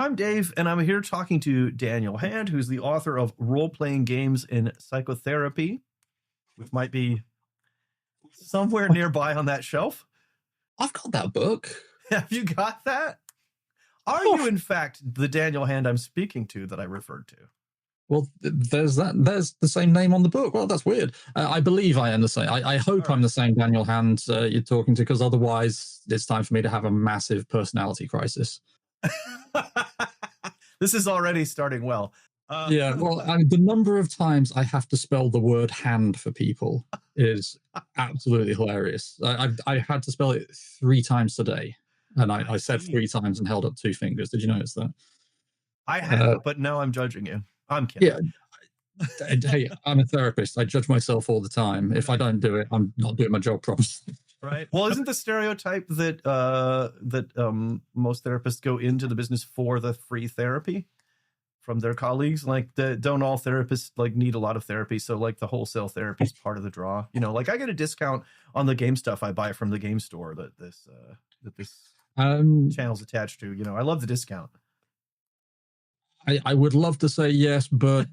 I'm Dave, and I'm here talking to Daniel Hand, who's the author of Role-Playing Games in Psychotherapy, which might be somewhere nearby on that shelf. I've got that book. Have you got that? Are you, in fact, the Daniel Hand I'm speaking to that I referred to? Well, there's the same name on the book. Well, that's weird. I believe I am the same. I hope I'm the same Daniel Hand you're talking to, because otherwise it's time for me to have a massive personality crisis. This is already starting well. Yeah, well, the number of times I have to spell the word hand for people is absolutely hilarious. I had to spell it 3 times today, and I said 3 times and held up 2 fingers. Did you notice that? I have, but now I'm judging you. I'm kidding. Yeah. Hey, I'm a therapist. I judge myself all the time. If I don't do it, I'm not doing my job properly. Right. Well, isn't the stereotype that most therapists go into the business for the free therapy from their colleagues? Like, don't all therapists need a lot of therapy? So the wholesale therapy is part of the draw. I get a discount on the game stuff I buy from the game store that this channel's attached to. I love the discount. I would love to say yes, but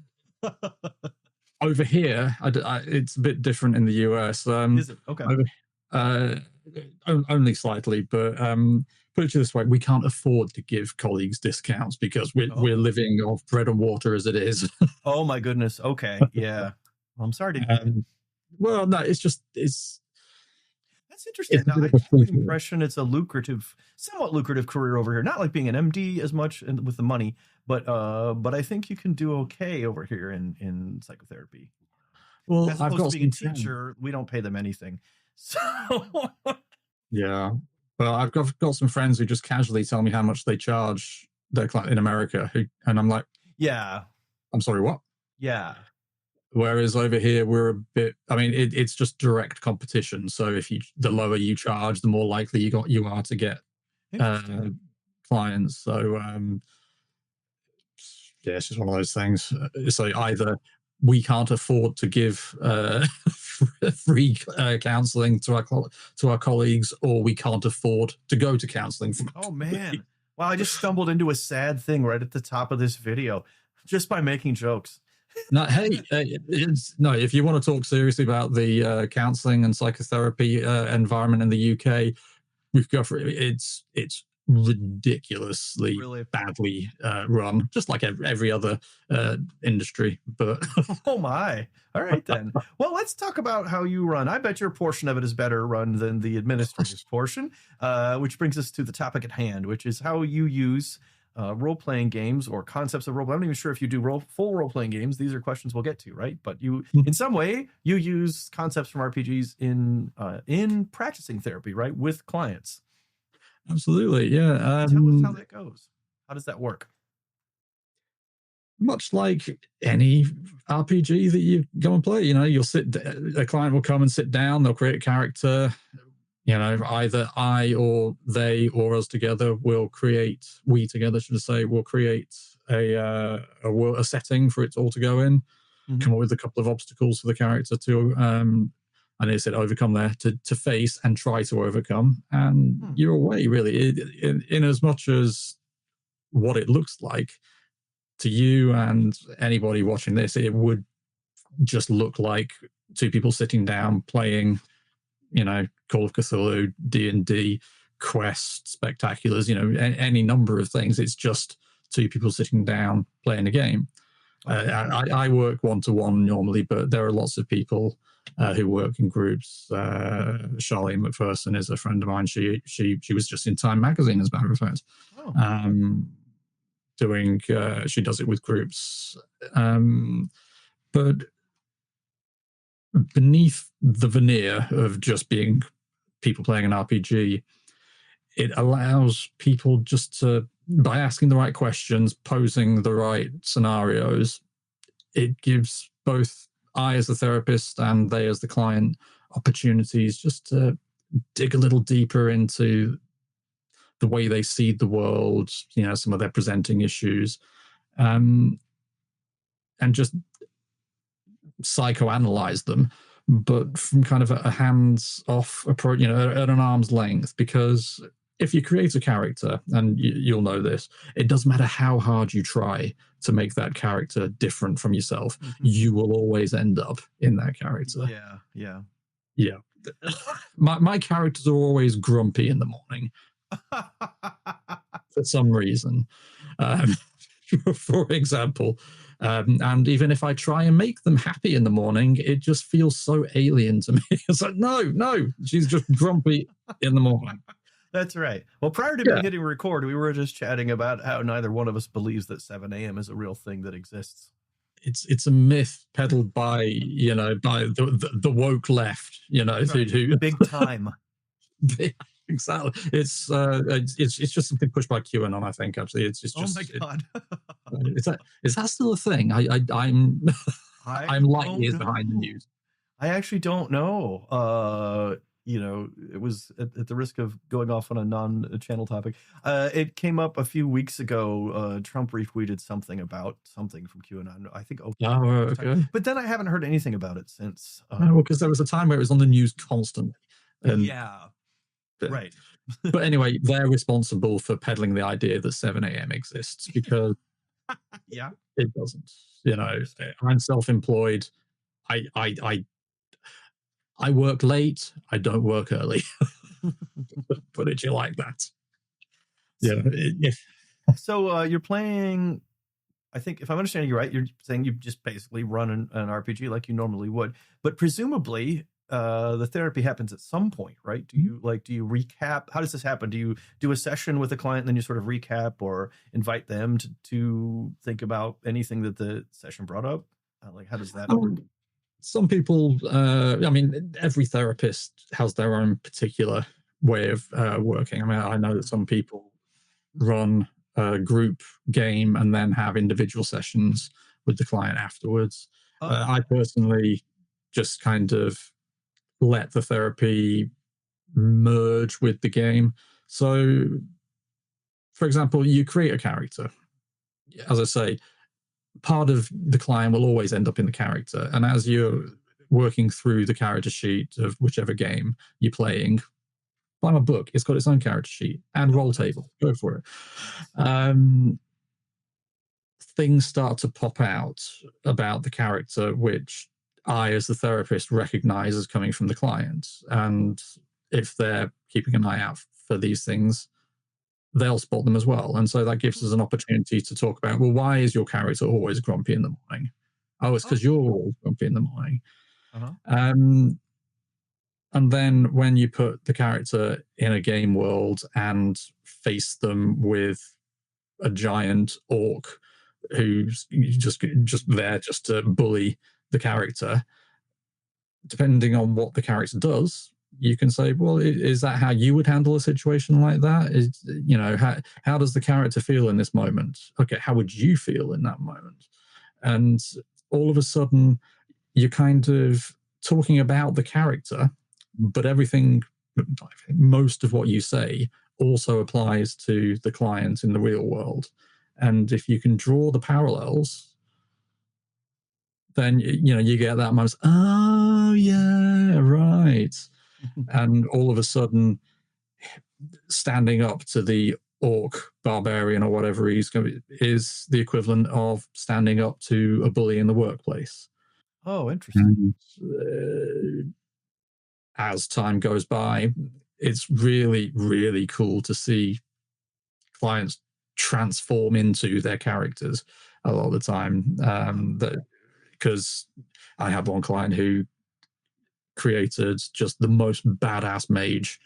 over here, it's a bit different in the US. Is it? Okay. Only slightly, but put it this way, we can't afford to give colleagues discounts because we're living off bread and water as it is. Oh my goodness. Okay. Yeah. Well, I'm sorry to well, no, it's that's interesting. Now, I have the impression it's a somewhat lucrative career over here. Not like being an MD as much with the money, but I think you can do okay over here in psychotherapy. Well, as opposed to being a teacher, we don't pay them anything. So yeah, well, I've got some friends who just casually tell me how much they charge their client in America, and I'm like, yeah, I'm sorry, what? Yeah. Whereas over here, we're a bit. I mean, it's just direct competition. So if the lower you charge, the more likely you are to get clients. So yeah, it's just one of those things. So either we can't afford to give free counseling to our colleagues, or we can't afford to go to counseling. Oh man! Wow, I just stumbled into a sad thing right at the top of this video just by making jokes. No, hey, if you want to talk seriously about the counseling and psychotherapy environment in the UK, we've got it's ridiculously badly run, just like every other industry. But oh my! All right then. Well, let's talk about how you run. I bet your portion of it is better run than the administrative portion, which brings us to the topic at hand, which is how you use role-playing games or concepts of role. I'm not even sure if you do full role-playing games. These are questions we'll get to, right? But you, in some way, you use concepts from RPGs in practicing therapy, right, with clients. Absolutely, yeah. Tell us how that goes. How does that work? Much like any RPG that you go and play, you'll a client will come and sit down. They'll create a character. Either I or they or us together will create. We together, should I say, will create a setting for it all to go in. Mm-hmm. Come up with a couple of obstacles for the character to, and they said overcome there to face and try to overcome, and you're away really. In as much as what it looks like to you and anybody watching this, it would just look like 2 people sitting down playing. Call of Cthulhu, D&D, Quest, Spectaculars, any number of things. It's just 2 people sitting down playing a game. Okay. I work one-to-one normally, but there are lots of people who work in groups. Charlene McPherson is a friend of mine. She was just in Time magazine, as a matter of fact. Oh. She does it with groups. But beneath the veneer of just being people playing an RPG, it allows people just to, by asking the right questions, posing the right scenarios, it gives both I as the therapist and they as the client opportunities just to dig a little deeper into the way they see the world, some of their presenting issues, and just psychoanalyze them, but from kind of a hands-off approach, at an arm's length, because if you create a character, and you'll know this, it doesn't matter how hard you try to make that character different from yourself, you will always end up in that character. Yeah. My characters are always grumpy in the morning for some reason. For example, and even if I try and make them happy in the morning, it just feels so alien to me. It's like, no, she's just grumpy in the morning. That's right. Well, prior to hitting record, we were just chatting about how neither one of us believes that 7 a.m. is a real thing that exists. It's a myth peddled by the woke left, right. who big time. Exactly. It's just something pushed by QAnon, I think. Actually, it's just. Oh my god! Is that still a thing? I'm light years behind the news. I actually don't know. It was at the risk of going off on a non-channel topic. It came up a few weeks ago. Trump retweeted something about something from QAnon. I think. Okay. But then I haven't heard anything about it since. Because there was a time where it was on the news constantly. Right. But anyway, they're responsible for peddling the idea that 7 a.m. exists because it doesn't. I'm self-employed. I work late. I don't work early. Put it like that. So you're playing. I think if I'm understanding you right, you're saying you just basically run an RPG like you normally would, but presumably the therapy happens at some point, right? Do you recap? How does this happen? Do you do a session with a client, and then you sort of recap or invite them to think about anything that the session brought up? How does that work? Some people, every therapist has their own particular way of working. I know that some people run a group game and then have individual sessions with the client afterwards. I personally just kind of let the therapy merge with the game. So, for example, you create a character. As I say, part of the client will always end up in the character. And as you're working through the character sheet of whichever game you're playing, buy my book. It's got its own character sheet and roll table. Go for it. Things start to pop out about the character, which I, as the therapist, recognize as coming from the client. And if they're keeping an eye out for these things, they'll spot them as well. And so that gives us an opportunity to talk about, well, why is your character always grumpy in the morning? Oh, it's because you're always grumpy in the morning. And then when you put the character in a game world and face them with a giant orc who's just there just to bully the character, depending on what the character does, you can say, well, is that how you would handle a situation like that? How does the character feel in this moment? Okay, how would you feel in that moment? And all of a sudden, you're kind of talking about the character, but most of what you say also applies to the client in the real world. And if you can draw the parallels, then you get that moment. Oh yeah, right. And all of a sudden, standing up to the orc barbarian or whatever he's going to be is the equivalent of standing up to a bully in the workplace. Oh, interesting. And, as time goes by, it's really, really cool to see clients transform into their characters a lot of the time. Because I had one client who created just the most badass mage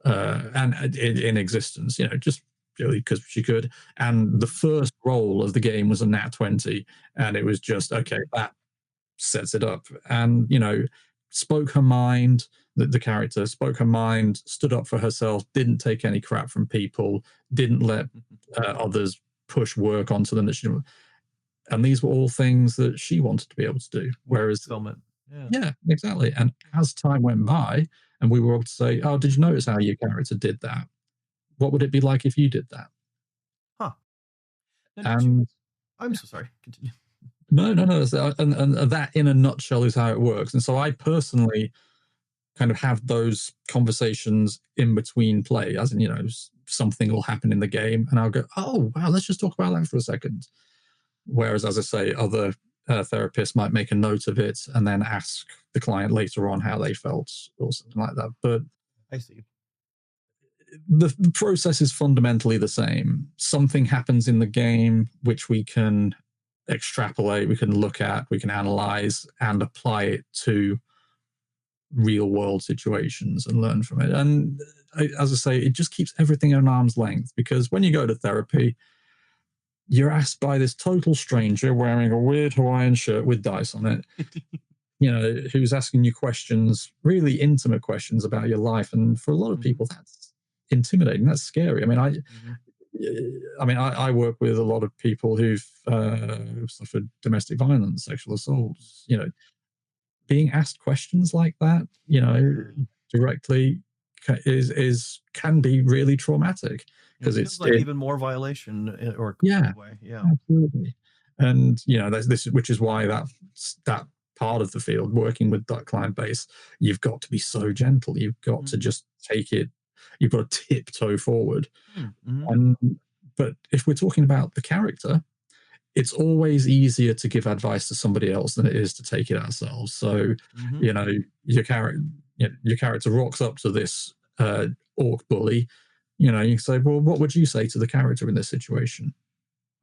and in existence, just really because she could. And the first roll of the game was a nat 20, and it was just, okay, that sets it up. And, spoke her mind, the character spoke her mind, stood up for herself, didn't take any crap from people, didn't let others push work onto them that she didn't. And these were all things that she wanted to be able to do. Whereas, yeah, exactly. And as time went by, and we were able to say, oh, did you notice how your character did that? What would it be like if you did that? Huh. And I'm so sorry. Continue. No. And that, in a nutshell, is how it works. And so I personally kind of have those conversations in between play, as in, you know, something will happen in the game and I'll go, oh, wow, let's just talk about that for a second. Whereas, as I say, other therapists might make a note of it and then ask the client later on how they felt or something like that. But I see. The process is fundamentally the same. Something happens in the game which we can extrapolate, we can look at, we can analyze and apply it to real world situations and learn from it. And as I say, it just keeps everything at an arm's length, because when you go to therapy, you're asked by this total stranger wearing a weird Hawaiian shirt with dice on it, you know, who's asking you questions, really intimate questions about your life. And for a lot of people, that's intimidating. That's scary. I mean, I work with a lot of people who've suffered domestic violence, sexual assaults. You know, being asked questions like that, you know, directly can be really traumatic, because it's like even more violation or way. Yeah, absolutely. And you know, this which is why that part of the field, working with that client base, you've got to be so gentle. You've got to just take it. You've got to tiptoe forward. But if we're talking about the character, it's always easier to give advice to somebody else than it is to take it ourselves. So, you know, your character rocks up to this orc bully. You know, you say, well, what would you say to the character in this situation?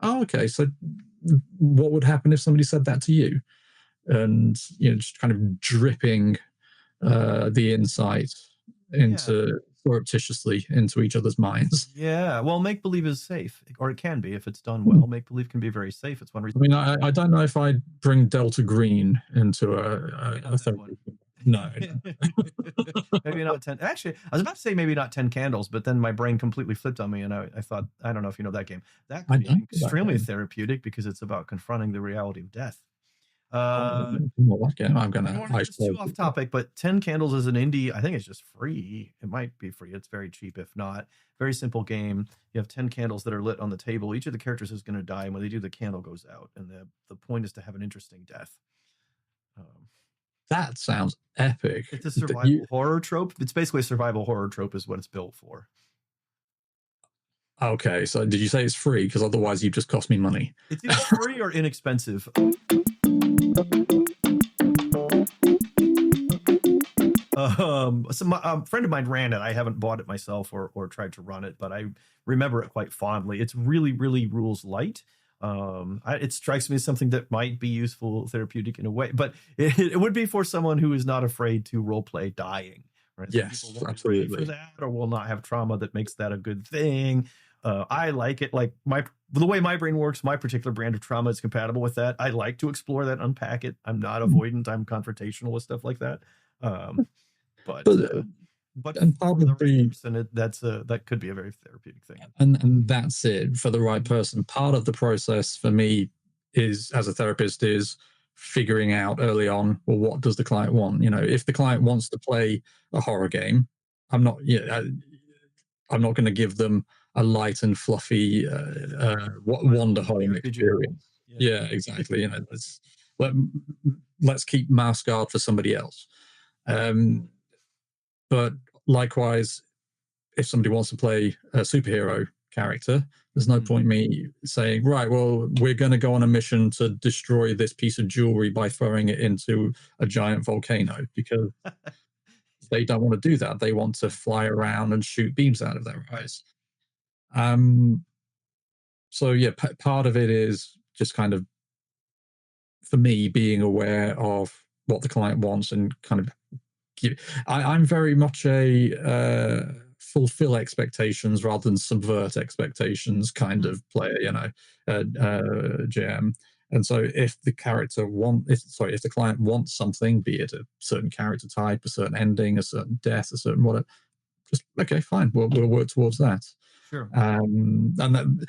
Oh, okay. So what would happen if somebody said that to you? And, you know, just kind of dripping the insight into surreptitiously into each other's minds. Yeah, well, make believe is safe, or it can be if it's done well. Make believe can be very safe. It's one reason. I mean, I don't know if I'd bring Delta Green into a therapy. No. Maybe not 10. Actually, I was about to say maybe not 10 candles, but then my brain completely flipped on me, and I thought, I don't know if you know that game. That could be extremely therapeutic because it's about confronting the reality of death. I'm gonna. It's too off topic, but 10 Candles is an indie. I think it's just free. It might be free. It's very cheap, if not. Very simple game. You have 10 candles that are lit on the table. Each of the characters is going to die, and when they do, the candle goes out. And the point is to have an interesting death. That sounds epic. It's a survival horror trope. It's basically a survival horror trope is what it's built for. Okay, so did you say it's free? Because otherwise you just cost me money. It's either free or inexpensive. So a friend of mine ran it. I haven't bought it myself or tried to run it, but I remember it quite fondly. It's really, really rules light. It strikes me as something that might be useful, therapeutic in a way, but it would be for someone who is not afraid to role play dying. Right? Yes, absolutely. For that, or will not have trauma that makes that a good thing. I like it. Like the way my brain works, my particular brand of trauma is compatible with that. I like to explore that, unpack it. I'm not avoidant. I'm confrontational with stuff like that. But and part of that could be a very therapeutic thing. And that's it for the right person. Part of the process for me is, as a therapist, is figuring out early on, well, what does the client want? You know, if the client wants to play a horror game, I'm not going to give them a light and fluffy wander home experience. Yeah, exactly. You know, let's keep Mouse Guard for somebody else. But likewise, if somebody wants to play a superhero character, there's no point me saying, right, well, we're going to go on a mission to destroy this piece of jewelry by throwing it into a giant volcano, because they don't want to do that. They want to fly around and shoot beams out of their eyes. So yeah, part of it is just kind of, for me, being aware of what the client wants and kind of I'm very much a fulfill expectations rather than subvert expectations kind of player, you know, GM. And so if the client wants something, be it a certain character type, a certain ending, a certain death, a certain whatever, just okay, fine, we'll work towards that. Sure. And that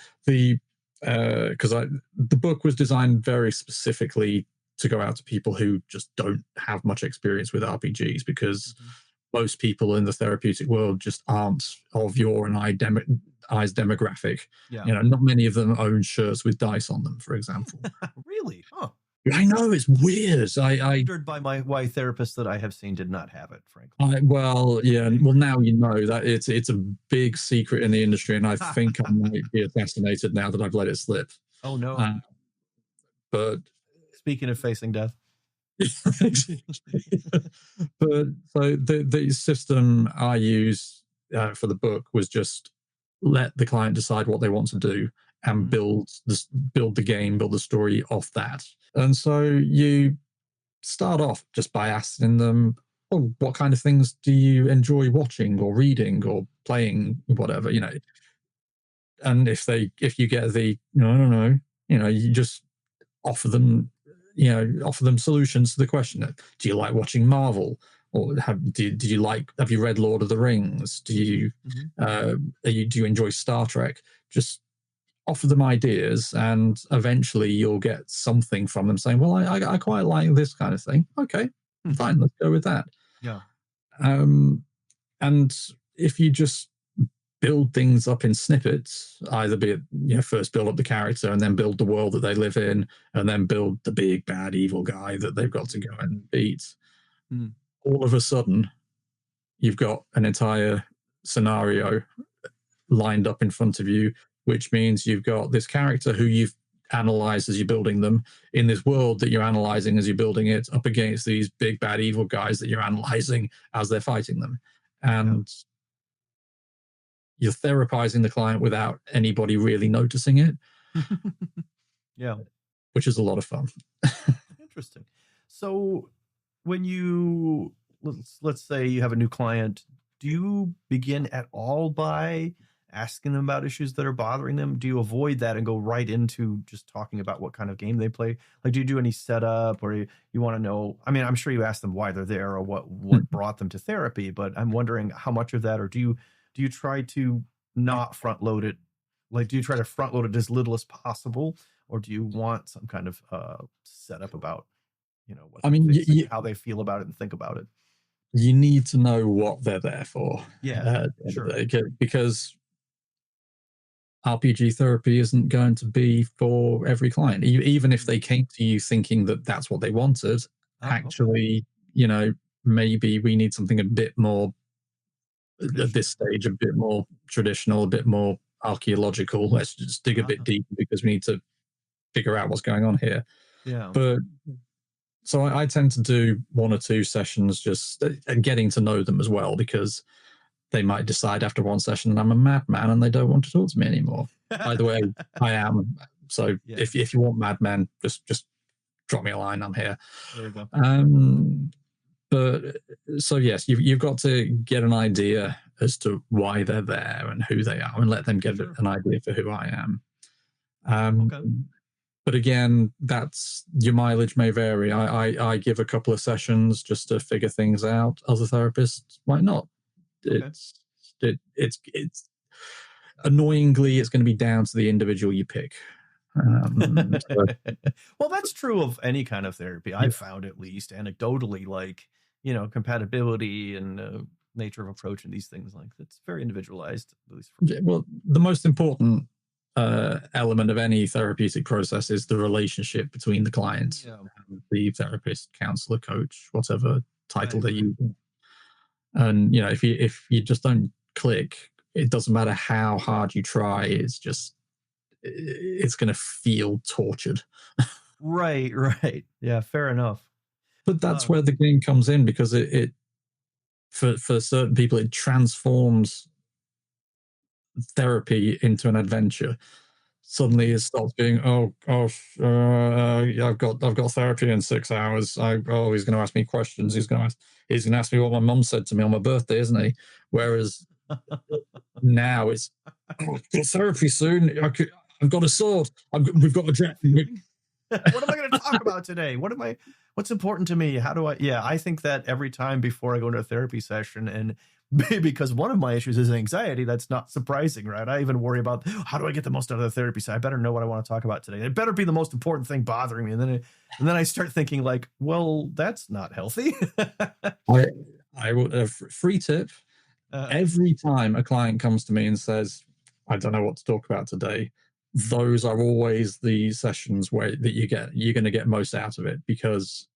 because the book was designed very specifically to go out to people who just don't have much experience with RPGs, because most people in the therapeutic world just aren't of your and I's demographic. Yeah. You know, not many of them own shirts with dice on them, for example. Really? Huh. I know, it's weird. I wondered by why therapists that I have seen did not have it, frankly. well, yeah. Well, now you know that it's a big secret in the industry, and I think I might be assassinated now that I've let it slip. Oh no! But speaking of facing death, but so the system I use for the book was just let the client decide what they want to do and build the game, build the story off that. And so you start off just by asking them, oh, what kind of things do you enjoy watching or reading or playing, whatever, you know. And if you get the no, you just offer them solutions to the question. Do you like watching Marvel? Or have you read Lord of the Rings? Do you enjoy Star Trek? Just offer them ideas, and eventually you'll get something from them saying, well, I quite like this kind of thing. Okay, fine, let's go with that. Yeah. And if you just build things up in snippets, either be it, first build up the character and then build the world that they live in, and then build the big bad evil guy that they've got to go and beat. All of a sudden, you've got an entire scenario lined up in front of you, which means you've got this character who you've analyzed as you're building them in this world that you're analyzing as you're building it up against these big bad evil guys that you're analyzing as they're fighting them. And you're therapizing the client without anybody really noticing it. Yeah. Which is a lot of fun. Interesting. So when you, let's say you have a new client, do you begin at all by asking them about issues that are bothering them? Do you avoid that and go right into just talking about what kind of game they play? Like, do you do any setup, or you want to know? I mean, I'm sure you ask them why they're there or what brought them to therapy, but I'm wondering how much of that, or do you try to not front load it? Like, do you try to front load it as little as possible, or do you want some kind of setup about, what how they feel about it and think about it? You need to know what they're there for. Yeah, sure. Because RPG therapy isn't going to be for every client. Even if they came to you thinking that that's what they wanted, actually, maybe we need something a bit more, at this stage, a bit more traditional, a bit more archaeological. Let's just dig a bit deeper because we need to figure out what's going on here. Yeah. But so I tend to do 1 or 2 sessions just getting to know them as well, because they might decide after 1 session I'm a madman and they don't want to talk to me anymore. By the way, I am. So if you want madmen, just drop me a line. I'm here. There you go. But so yes, you've got to get an idea as to why they're there and who they are, and let them get an idea for who I am. But again, that's, your mileage may vary. I give a couple of sessions just to figure things out. Other therapists might not. It's annoyingly, it's going to be down to the individual you pick. Well, that's true of any kind of therapy. I've found, at least anecdotally, like, compatibility and nature of approach and these things, like, it's very individualized, at least for me. Well, the most important element of any therapeutic process is the relationship between the client and the therapist, counselor, coach, whatever title they use. And if you just don't click, it doesn't matter how hard you try. It's going to feel tortured. Right. Yeah, fair enough. But that's where the game comes in, because it for certain people, it transforms therapy into an adventure. Suddenly it stops being, oh gosh, I've got therapy in 6 hours. He's going to ask me questions. He's going to ask me what my mum said to me on my birthday, isn't he? Whereas now it's, I've got therapy soon. I've got a sword. We've got a jet. What am I going to talk about today? What's important to me? How do I? Yeah, I think that every time before I go into a therapy session, and because one of my issues is anxiety. That's not surprising, right? I even worry about, how do I get the most out of the therapy session? I better know what I want to talk about today. It better be the most important thing bothering me. And then I start thinking, like, well, that's not healthy. I will, a free tip. Every time a client comes to me and says, I don't know what to talk about today, those are always the sessions where you're going to get most out of it, because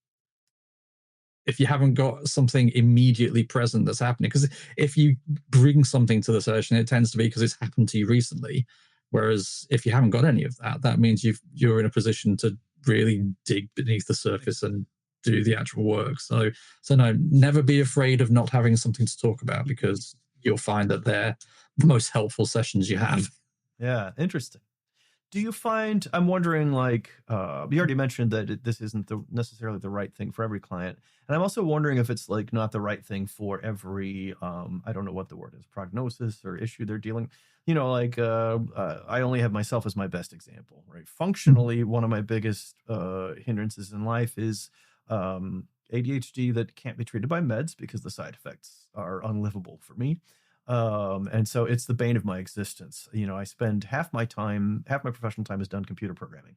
if you haven't got something immediately present that's happening, because if you bring something to the session, it tends to be because it's happened to you recently. Whereas if you haven't got any of that, that means you're in a position to really dig beneath the surface and do the actual work. So no, never be afraid of not having something to talk about, because you'll find that they're the most helpful sessions you have. Yeah, interesting. Do you find, I'm wondering, like, you already mentioned that this isn't necessarily the right thing for every client. And I'm also wondering if it's like not the right thing for every, I don't know what the word is, prognosis or issue they're dealing. Like I only have myself as my best example, right? Functionally, one of my biggest hindrances in life is ADHD that can't be treated by meds because the side effects are unlivable for me. And so it's the bane of my existence. I spend half my professional time is done computer programming,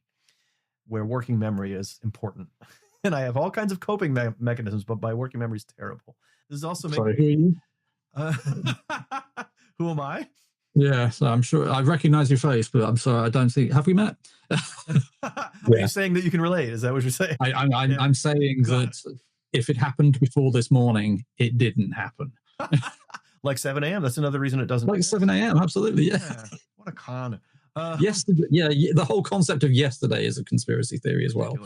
where working memory is important. And I have all kinds of coping mechanisms, but my working memory is terrible. This is also Sorry, who are you? Who am I? Yeah, so I'm sure I recognize your face, but I'm sorry, I don't think. Have we met? Are you saying that you can relate? Is that what you're saying? I'm saying that if it happened before this morning, it didn't happen. Like 7 a.m. That's another reason it doesn't. Like 7 a.m. Absolutely, yeah. What a con. Yesterday, the whole concept of yesterday is a conspiracy theory as well.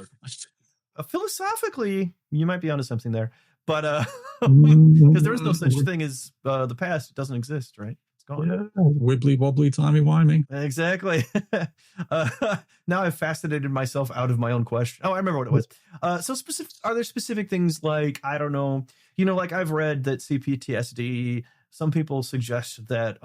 Philosophically, you might be onto something there, but because there is no such thing as the past. It doesn't exist, right? It's gone. Yeah, wibbly wobbly, timey wimey. Exactly. Now I've fascinated myself out of my own question. Oh, I remember what it was. So are there specific things like, I don't know, like I've read that CPTSD, some people suggest that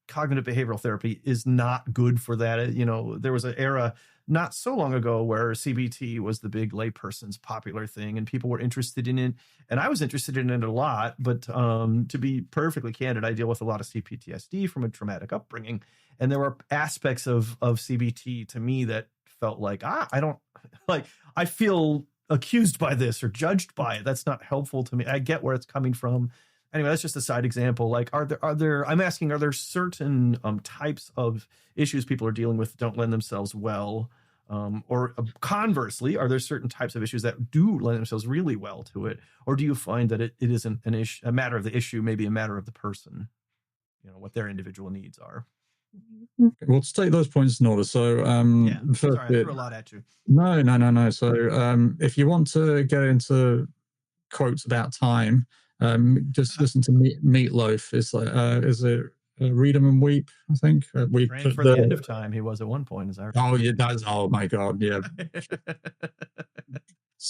cognitive behavioral therapy is not good for that. There was an era not so long ago where CBT was the big layperson's popular thing, and people were interested in it, and I was interested in it a lot. But to be perfectly candid, I deal with a lot of CPTSD from a traumatic upbringing, and there were aspects of CBT to me that felt like I don't like. I feel accused by this or judged by it. That's not helpful to me. I get where it's coming from. Anyway, that's just a side example. Like, are there certain types of issues people are dealing with that don't lend themselves well? Or conversely, are there certain types of issues that do lend themselves really well to it? Or do you find that it isn't an issue, a matter of the issue, maybe a matter of the person, what their individual needs are? Well, let's take those points in order. So, sorry, I threw a lot at you. No. So, if you want to get into quotes about time, just listen to Meatloaf. It's like, is it Read 'em and Weep? I think we put for the end of time. He was at one point. Is that right? Oh yeah, that's. Oh my god, yeah. Because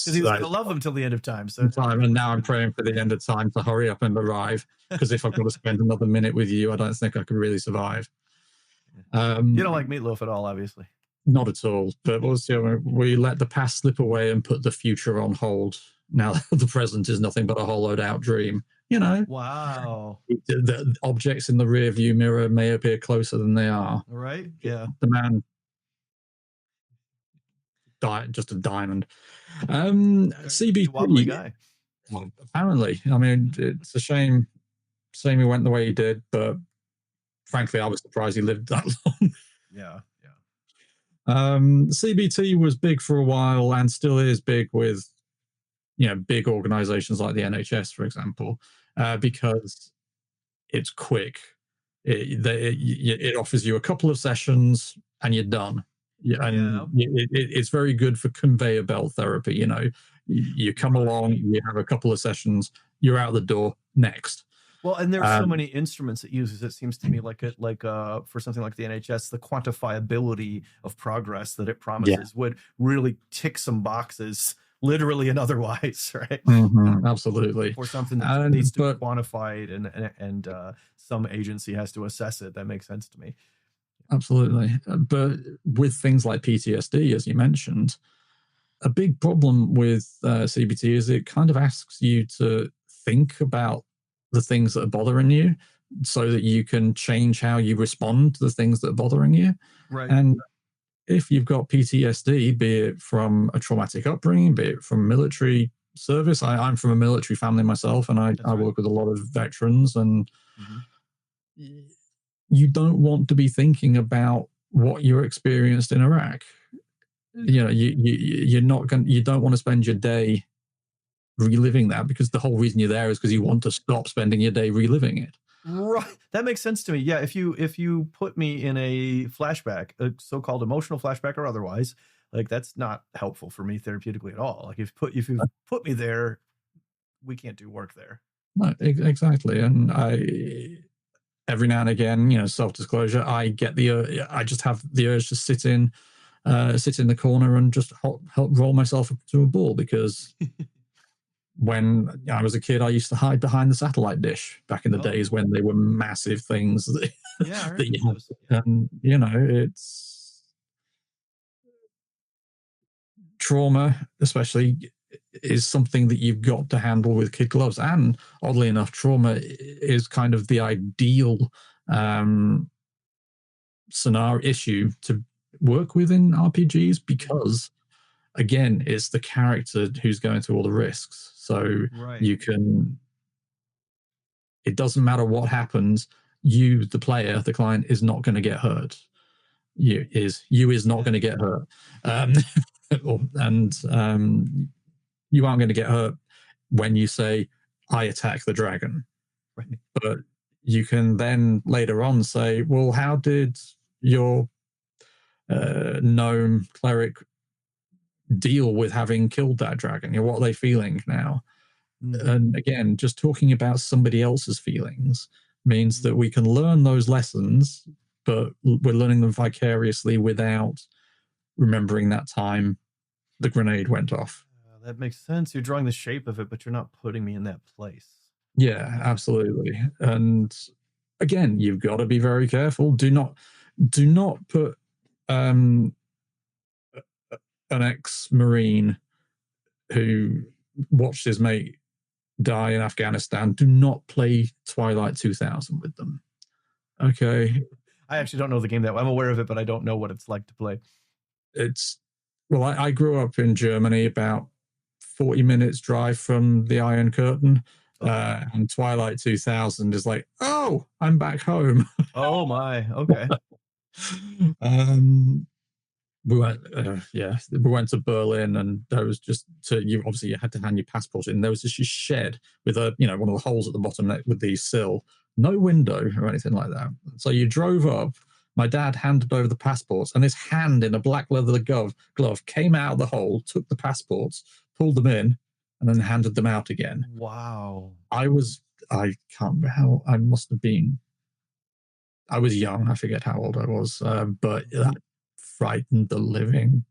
he was going to love them till the end of time. So and now I'm praying for the end of time to hurry up and arrive. Because if I've got to spend another minute with you, I don't think I could really survive. You don't like Meatloaf at all, obviously. Not at all. But we let the past slip away and put the future on hold. Now the present is nothing but a hollowed out dream. Wow. The objects in the rear view mirror may appear closer than they are. Right? Yeah. The man died, just a diamond. CBT, wobbly guy. Well, apparently. I mean, it's a shame he went the way he did, but frankly, I was surprised he lived that long. Yeah. CBT was big for a while and still is big with big organizations like the NHS, for example, because it's quick. It offers you a couple of sessions and you're done. It's very good for conveyor belt therapy. You come along, you have a couple of sessions, you're out the door. Next. Well, and there's so many instruments it uses. It seems to me like for something like the NHS, the quantifiability of progress that it promises would really tick some boxes, literally and otherwise, right? Mm-hmm, absolutely. For something that needs to be quantified and some agency has to assess it. That makes sense to me. Absolutely. But with things like PTSD, as you mentioned, a big problem with CBT is it kind of asks you to think about the things that are bothering you so that you can change how you respond to the things that are bothering you. Right. And if you've got PTSD, be it from a traumatic upbringing, be it from military service, I'm from a military family myself, and I work with a lot of veterans, and you don't want to be thinking about what you experienced in Iraq. You know, you don't want to spend your day reliving that, because the whole reason you're there is because you want to stop spending your day reliving it. Right. That makes sense to me. Yeah. If you put me in a flashback, a so-called emotional flashback or otherwise, like that's not helpful for me therapeutically at all. Like if you put me there, we can't do work there. No, exactly. And every now and again, you know, self-disclosure, I just have the urge to sit in the corner and just help roll myself up to a ball, because when I was a kid, I used to hide behind the satellite dish back in the days when they were massive things that, yeah, that you had. And, you know, it's trauma, especially, is something that you've got to handle with kid gloves. And oddly enough, trauma is kind of the ideal scenario issue to work with in RPGs, because again, it's the character who's going through all the risks. So you can, it doesn't matter what happens, you, the player, the client, is not going to get hurt. You is not going to get hurt. And you aren't going to get hurt when you say, I attack the dragon. Right. But you can then later on say, well, how did your gnome cleric deal with having killed that dragon? You know, what are they feeling now? And again, just talking about somebody else's feelings means that we can learn those lessons, but we're learning them vicariously without remembering that time the grenade went off. That makes sense. You're drawing the shape of it, but you're not putting me in that place. Yeah, absolutely. And again, you've got to be very careful. Do not put an ex-Marine who watched his mate die in Afghanistan. Do not play Twilight 2000 with them. Okay. I actually don't know the game that well. I'm aware of it, but I don't know what it's like to play. Well, I grew up in Germany, about 40 minutes drive from the Iron Curtain. And Twilight 2000 is like, oh, I'm back home. Oh my, okay. We went to Berlin, and there was just you had to hand your passport in. There was just a shed with one of the holes at the bottom with the sill, no window or anything like that. So you drove up. My dad handed over the passports, and his hand in a black leather glove came out of the hole, took the passports, pulled them in, and then handed them out again. Wow. I can't remember how, I must have been, I was young. I forget how old I was, but that frightened the living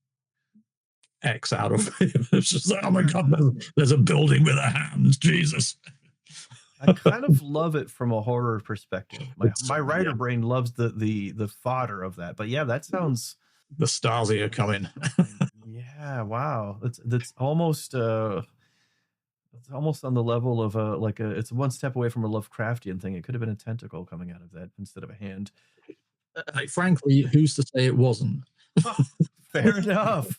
X out of me. It's just like, oh my God, there's a building with a hand. Jesus. I kind of love it from a horror perspective. My writer brain loves the fodder of that. But yeah, that sounds. The Stasi are coming. Yeah, wow. That's almost it's almost on the level of it's one step away from a Lovecraftian thing. It could have been a tentacle coming out of that instead of a hand. Frankly, who's to say it wasn't? Fair enough.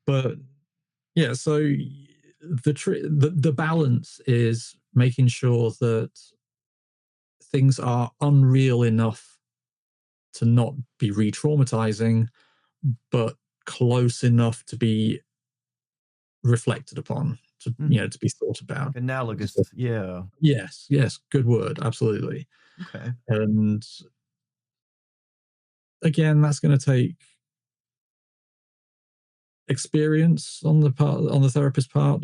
But yeah, so the balance is making sure that things are unreal enough to not be re-traumatizing, but close enough to be reflected upon, to to be thought about. Analogous, yeah. Yes, good word, absolutely. Okay. And again, that's going to take experience on the therapist's part,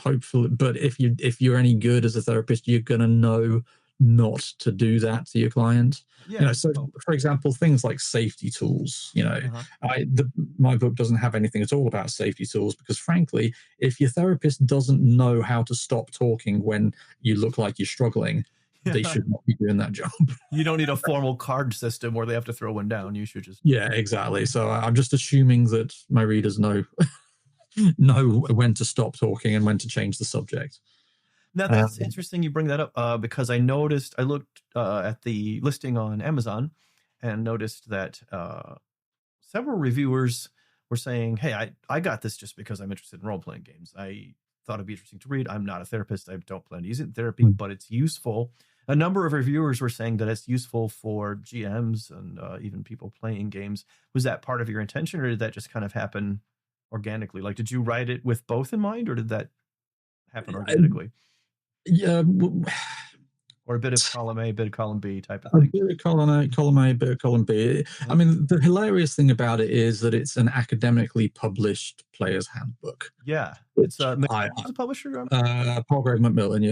hopefully. But if you're any good as a therapist, you're going to know not to do that to your client. Yeah. So for example, things like safety tools, my book doesn't have anything at all about safety tools, because frankly, if your therapist doesn't know how to stop talking when you look like you're struggling, they should not be doing that job. You don't need a formal card system where they have to throw one down. You should just. Yeah, exactly. So I'm just assuming that my readers know when to stop talking and when to change the subject. Now, that's interesting you bring that up, because I looked at the listing on Amazon and noticed that several reviewers were saying, hey, I got this just because I'm interested in role-playing games. I thought it'd be interesting to read. I'm not a therapist. I don't plan to use it in therapy, but it's useful. A number of reviewers were saying that it's useful for GMs and even people playing games. Was that part of your intention, or did that just kind of happen organically? Like, did you write it with both in mind, or did that happen organically? Or a bit of column A, bit of column B type of thing? A bit of column A, bit of column B. I mean, the hilarious thing about it is that it's an academically published player's handbook. Yeah. It's a publisher? Palgrave Macmillan,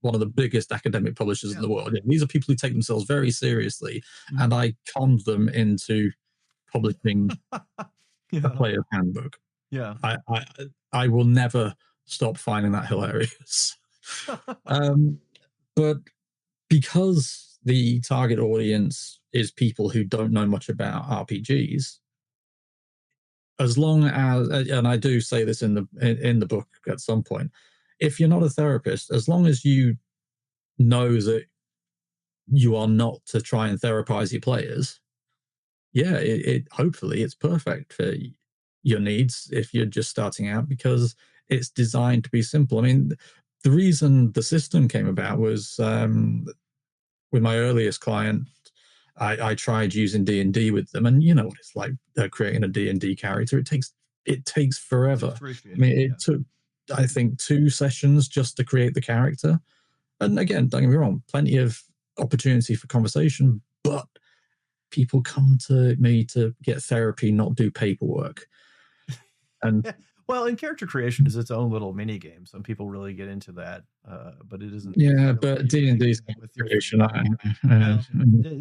one of the biggest academic publishers in the world. These are people who take themselves very seriously, and I conned them into publishing a player's handbook. Yeah. I will never stop finding that hilarious. But because the target audience is people who don't know much about RPGs, as long as, and I do say this in the book at some point, if you're not a therapist, as long as you know that you are not to try and therapize your players, hopefully it's perfect for your needs if you're just starting out, because it's designed to be simple. I mean, the reason the system came about was with my earliest client, I tried using D&D with them, and you know what it's like creating a D&D character. It takes forever. I mean, it took, I think, 2 sessions just to create the character. And again, don't get me wrong, plenty of opportunity for conversation, but people come to me to get therapy, not do paperwork. And well, and character creation is its own little mini game. Some people really get into that, but it isn't. Yeah, but D&D's with creation.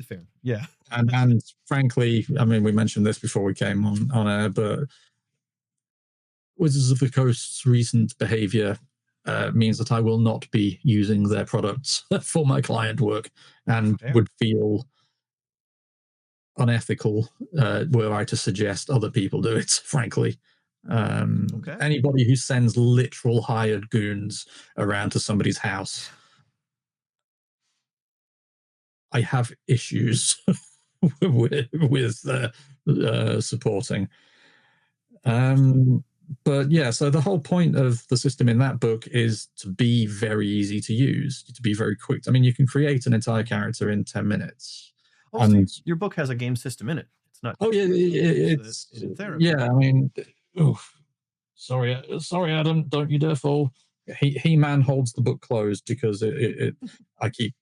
Fair, yeah. And frankly, I mean, we mentioned this before we came on air, but Wizards of the Coast's recent behavior means that I will not be using their products for my client work, and would feel unethical were I to suggest other people do it, frankly. Anybody who sends literal hired goons around to somebody's house, I have issues with supporting. But yeah, so the whole point of the system in that book is to be very easy to use, to be very quick. I mean, you can create an entire character in 10 minutes. Oh, so your book has a game system in it. It's not. Oh yeah, it's therapy. Yeah, I mean, sorry, Adam, don't you dare fall. He-Man holds the book closed because I keep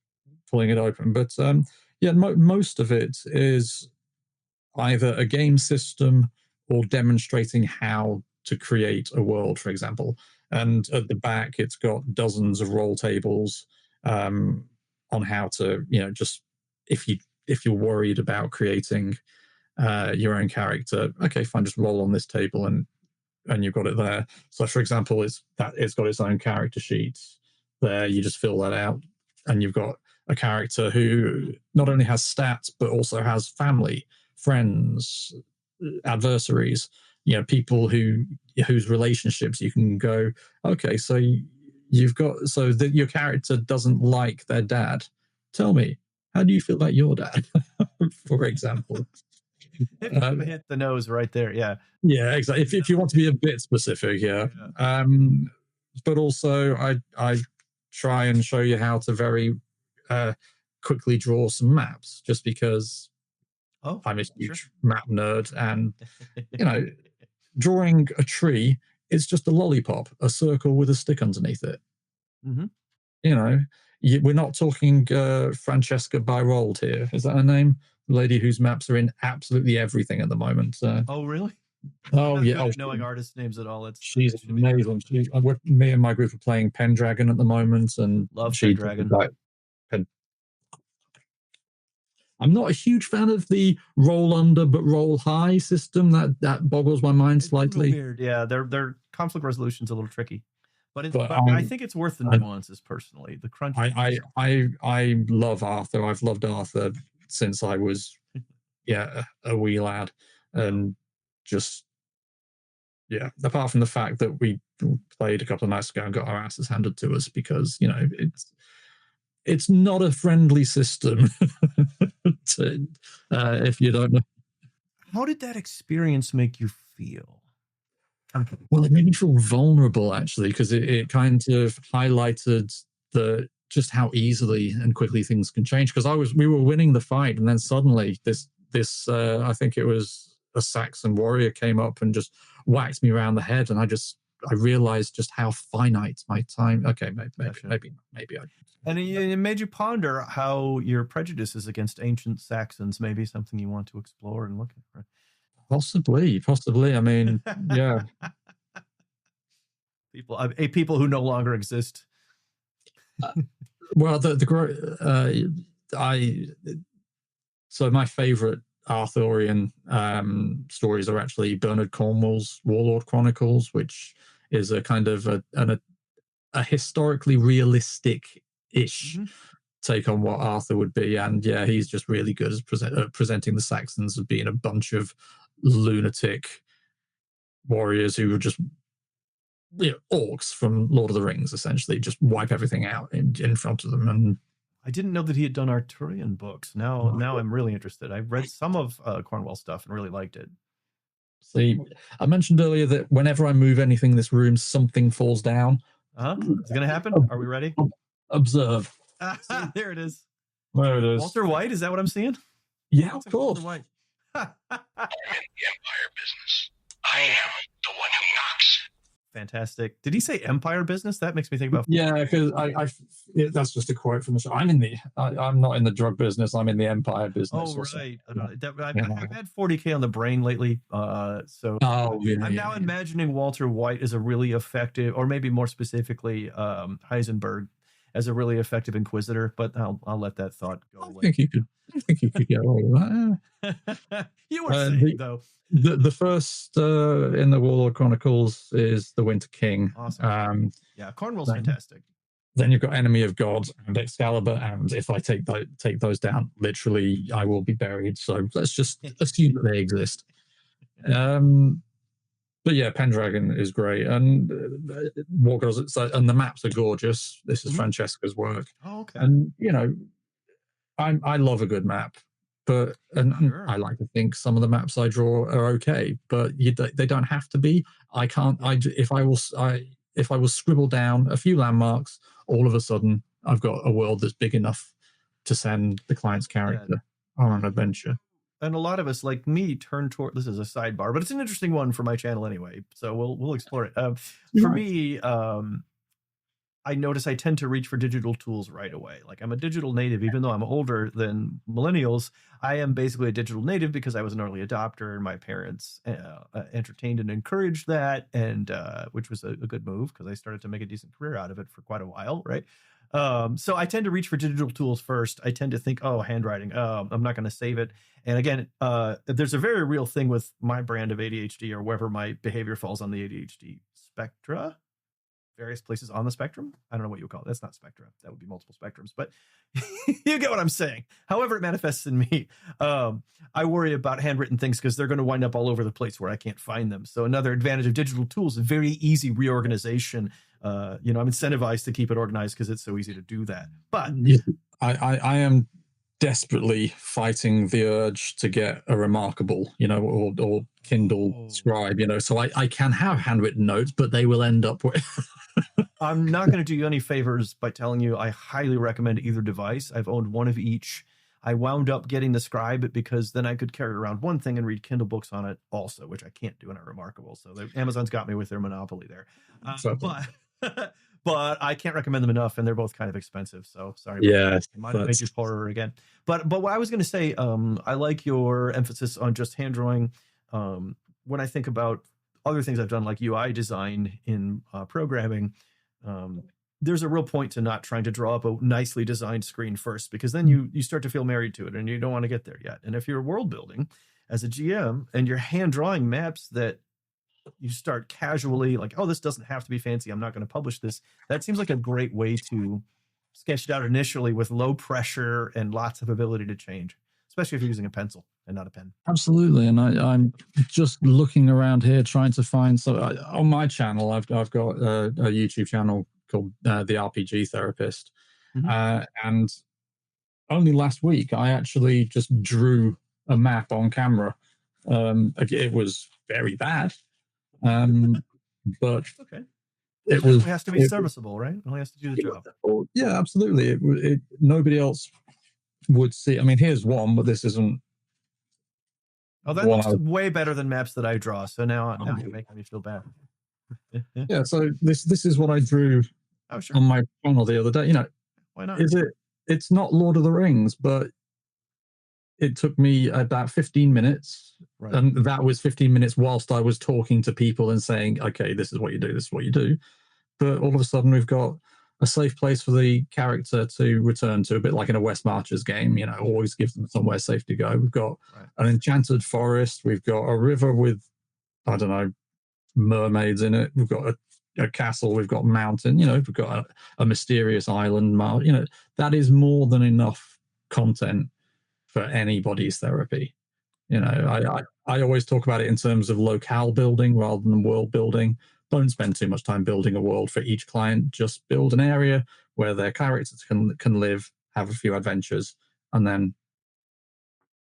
pulling it open. But most of it is either a game system or demonstrating how to create a world, for example. And at the back, it's got dozens of roll tables on how to, just if you're worried about creating your own character, okay, fine, just roll on this table and you've got it there. So, for example, it's got its own character sheet there. You just fill that out, and you've got a character who not only has stats but also has family, friends, adversaries. People whose relationships you can go, okay, so you've got, so that your character doesn't like their dad. Tell me, how do you feel about your dad, for example? Hit the nose right there. Yeah, exactly. If you want to be a bit specific, but also I try and show you how to very quickly draw some maps, just because I'm a huge map nerd, and drawing a tree is just a lollipop, a circle with a stick underneath it. We're not talking Francesca Byrold here. Is that her name? The lady whose maps are in absolutely everything at the moment. Oh, really? Oh, yeah. Knowing artist names at all. She's amazing. Me and my group are playing Pendragon at the moment, and love Pendragon. I'm not a huge fan of the roll under but roll high system. That boggles my mind slightly. Weird. Yeah, their conflict resolution's a little tricky. But I think it's worth the nuances personally. The crunch. I love Arthur. I've loved Arthur since I was a wee lad, and just apart from the fact that we played a couple of nights ago and got our asses handed to us because it's not a friendly system. If you don't know. How did that experience make you feel? Well, it made me feel vulnerable, actually, because it kind of highlighted the just how easily and quickly things can change. Because we were winning the fight, and then suddenly this I think it was a Saxon warrior came up and just whacked me around the head, and I realized just how finite my time. Okay, maybe I. And it made you ponder how your prejudices against ancient Saxons may be something you want to explore and look at. Right? Possibly. I mean, yeah. People who no longer exist. Well, so my favorite Arthurian stories are actually Bernard Cornwell's Warlord Chronicles, which is a kind of a historically realistic-ish take on what Arthur would be. And yeah, he's just really good at presenting the Saxons as being a bunch of lunatic warriors who were just orcs from Lord of the Rings, essentially, just wipe everything out in front of them. And I didn't know that he had done Arthurian books. Now I'm really interested. I've read some of Cornwell stuff and really liked it. See, I mentioned earlier that whenever I move anything in this room, something falls down. Is it going to happen? Are we ready? Observe. There it is. There it is. Walter White, is that what I'm seeing? Yeah, of course. Walter White. I'm in the Empire business. I am the one who knocks. Fantastic. Did he say Empire business? That makes me think about. Yeah, because that's just a quote from the show. I'm not in the drug business. I'm in the Empire business. Oh, right. I've had 40K on the brain lately. So I'm now imagining Walter White as a really effective, or maybe more specifically, Heisenberg as a really effective inquisitor. But I'll let that thought go away. I think you could get away with that. You were saying, though. The first in the Warlord Chronicles is the Winter King. Awesome. Cornwell's fantastic. Then you've got Enemy of God and Excalibur, and if I take those down, literally, I will be buried. So let's just assume that they exist. But yeah, Pendragon is great, and War Gods, and the maps are gorgeous. This is Francesca's work. Oh, okay. And I love a good map. But I like to think some of the maps I draw are okay, but they don't have to be. If I will scribble down a few landmarks, all of a sudden I've got a world that's big enough to send the client's character on an adventure. And a lot of us, like me, turn toward. This is a sidebar, but it's an interesting one for my channel anyway. So we'll explore it. For me, I notice I tend to reach for digital tools right away. Like, I'm a digital native, even though I'm older than millennials. I am basically a digital native because I was an early adopter, and my parents entertained and encouraged that, and which was a good move because I started to make a decent career out of it for quite a while, right? So I tend to reach for digital tools first. I tend to think, handwriting, I'm not going to save it. And again, there's a very real thing with my brand of ADHD, or wherever my behavior falls on the ADHD spectra. Various places on the spectrum. I don't know what you would call it. That's not spectra. That would be multiple spectrums, but you get what I'm saying. However it manifests in me, I worry about handwritten things because they're going to wind up all over the place where I can't find them. So another advantage of digital tools is very easy reorganization. I'm incentivized to keep it organized because it's so easy to do that. But I am desperately fighting the urge to get a Remarkable, or Kindle Scribe, so I can have handwritten notes, but they will end up with. I'm not going to do you any favors by telling you I highly recommend either device. I've owned one of each. I wound up getting the Scribe because then I could carry around one thing and read Kindle books on it also, which I can't do in a Remarkable. So Amazon's got me with their monopoly there. But I can't recommend them enough, and they're both kind of expensive. So sorry. Yeah, I might have made you poorer again. But what I was going to say, I like your emphasis on just hand drawing. When I think about other things I've done, like UI design in programming, there's a real point to not trying to draw up a nicely designed screen first, because then you start to feel married to it, and you don't want to get there yet. And if you're world building as a GM and you're hand drawing maps that you start casually like, this doesn't have to be fancy, I'm not going to publish this. That seems like a great way to sketch it out initially with low pressure and lots of ability to change, especially if you're using a pencil and not a pen. Absolutely. And I'm just looking around here trying to find. So on my channel, I've got a YouTube channel called the RPG Therapist. And only last week, I actually just drew a map on camera. It was very bad. But okay. it was. It has to be serviceable, right? It only has to do the job. Yeah, absolutely. Nobody else would see. I mean, here's one, but this isn't. Oh, that looks way better than maps that I draw. So now you're making me feel bad. Yeah. So this is what I drew on my channel the other day. You know, why not? It's not Lord of the Rings, but it took me about 15 minutes. Right. And that was 15 minutes whilst I was talking to people and saying, okay, this is what you do, this is what you do. But all of a sudden we've got a safe place for the character to return to, a bit like in a West Marches game, you know, always give them somewhere safe to go. We've got an enchanted forest. We've got a river with, I don't know, mermaids in it. We've got a castle. We've got mountain, you know, we've got a mysterious island. You know, that is more than enough content for anybody's therapy. You know, I always talk about it in terms of locale building rather than world building. Don't spend too much time building a world for each client. Just build an area where their characters can live, have a few adventures, and then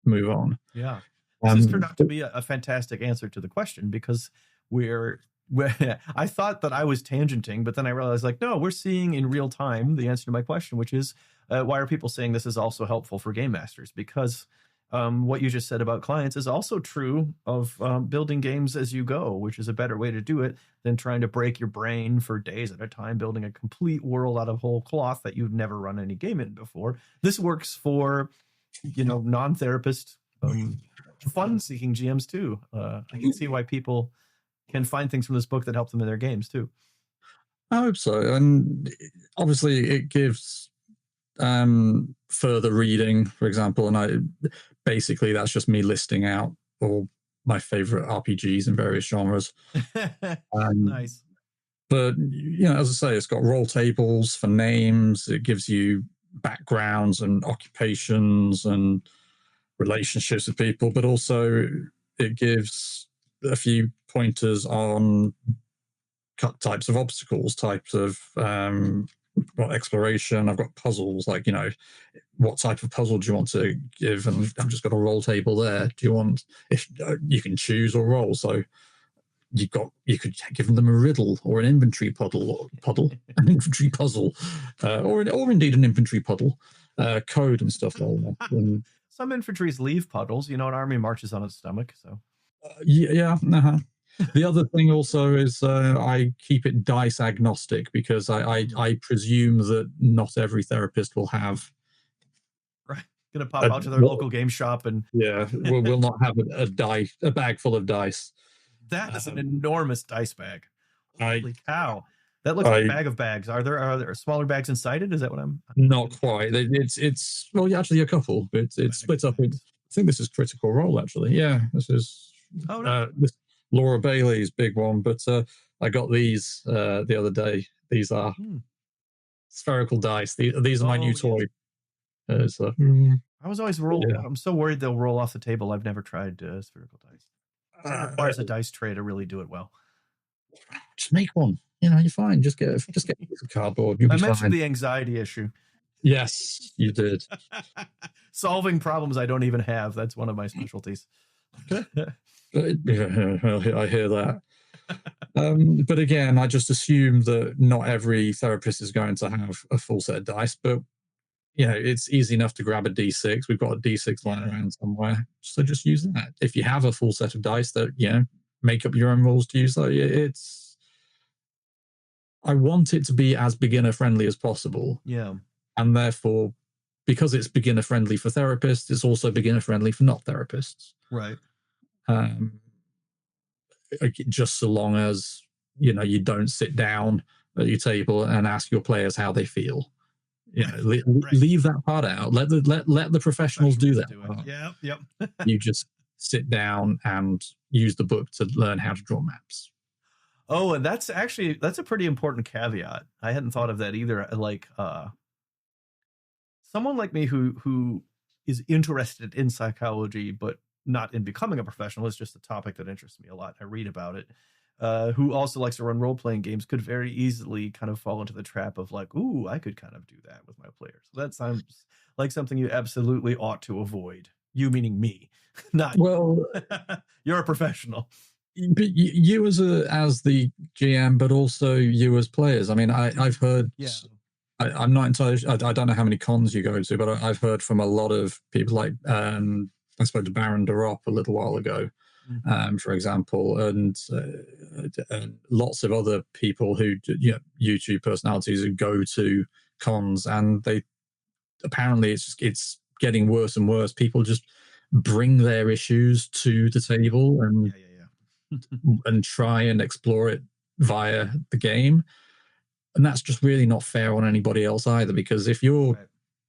move on. Yeah. This turned out to be a fantastic answer to the question, because I thought that I was tangenting, but then I realized, like, no, we're seeing in real time the answer to my question, which is why are people saying this is also helpful for game masters? Because what you just said about clients is also true of building games as you go, which is a better way to do it than trying to break your brain for days at a time, building a complete world out of whole cloth that you've never run any game in before. This works for, you know, non-therapist, fun-seeking GMs too. I can see why people can find things from this book that help them in their games too. I hope so. And obviously it gives further reading, for example, and basically that's just me listing out all my favorite RPGs in various genres. Nice. But, you know, as I say, it's got roll tables for names. It gives you backgrounds and occupations and relationships with people, but also it gives a few pointers on types of obstacles, types of exploration. I've got puzzles, like, you know, what type of puzzle do you want to give? And I've just got a roll table there. Do you want, if you can choose or roll, so you could give them a riddle or an inventory puddle, an inventory puzzle, or indeed an inventory puddle, code and stuff like that. And some infantries leave puddles. You know, an army marches on its stomach. So yeah. Uh-huh. The other thing also is I keep it dice agnostic, because I presume that not every therapist will have. Right. Going to pop out to their local game shop and will not have a bag full of dice. That is an enormous dice bag. Holy cow! That looks like a bag of bags. Are there smaller bags inside it? Is that what I'm? Not quite. It's well, yeah, actually a couple, but it's split up. I think this is Critical Role, actually. Yeah, this is. This Laura Bailey's big one, but I got these the other day. These are spherical dice. These are my new toy. I was always I'm so worried they'll roll off the table. I've never tried spherical dice. It requires a dice tray to really do it well. Just make one. You know, you're fine. Just get a piece of cardboard. I mentioned the anxiety issue. Yes, you did. Solving problems I don't even have. That's one of my specialties. I hear that. But again, I just assume that not every therapist is going to have a full set of dice, but you know, it's easy enough to grab a D6. We've got a D6 lying around somewhere, so just use that. If you have a full set of dice, that, you know, make up your own rules to use. I want it to be as beginner friendly as possible. Yeah, and therefore, because it's beginner friendly for therapists, it's also beginner friendly for not therapists. Right. Just so long as, you know, you don't sit down at your table and ask your players how they feel. You know, leave that part out. Let the professionals do that part. Yep. You just sit down and use the book to learn how to draw maps. Oh, and that's a pretty important caveat. I hadn't thought of that either. Like someone like me who is interested in psychology, but not in becoming a professional. It's just a topic that interests me a lot. I read about it. Who also likes to run role-playing games could very easily kind of fall into the trap of like, ooh, I could kind of do that with my players. So that sounds like something you absolutely ought to avoid. You meaning me, not well. You're a professional. But you as the GM, but also you as players. I mean, I've heard. Yeah. I'm not entirely. I don't know how many cons you go to, but I've heard from a lot of people. Like I spoke to Baron Derop a little while ago, for example, and lots of other people who, YouTube personalities who go to cons, and they apparently it's getting worse and worse. People just bring their issues to the table and and try and explore it via the game, and that's just really not fair on anybody else either. Because if you're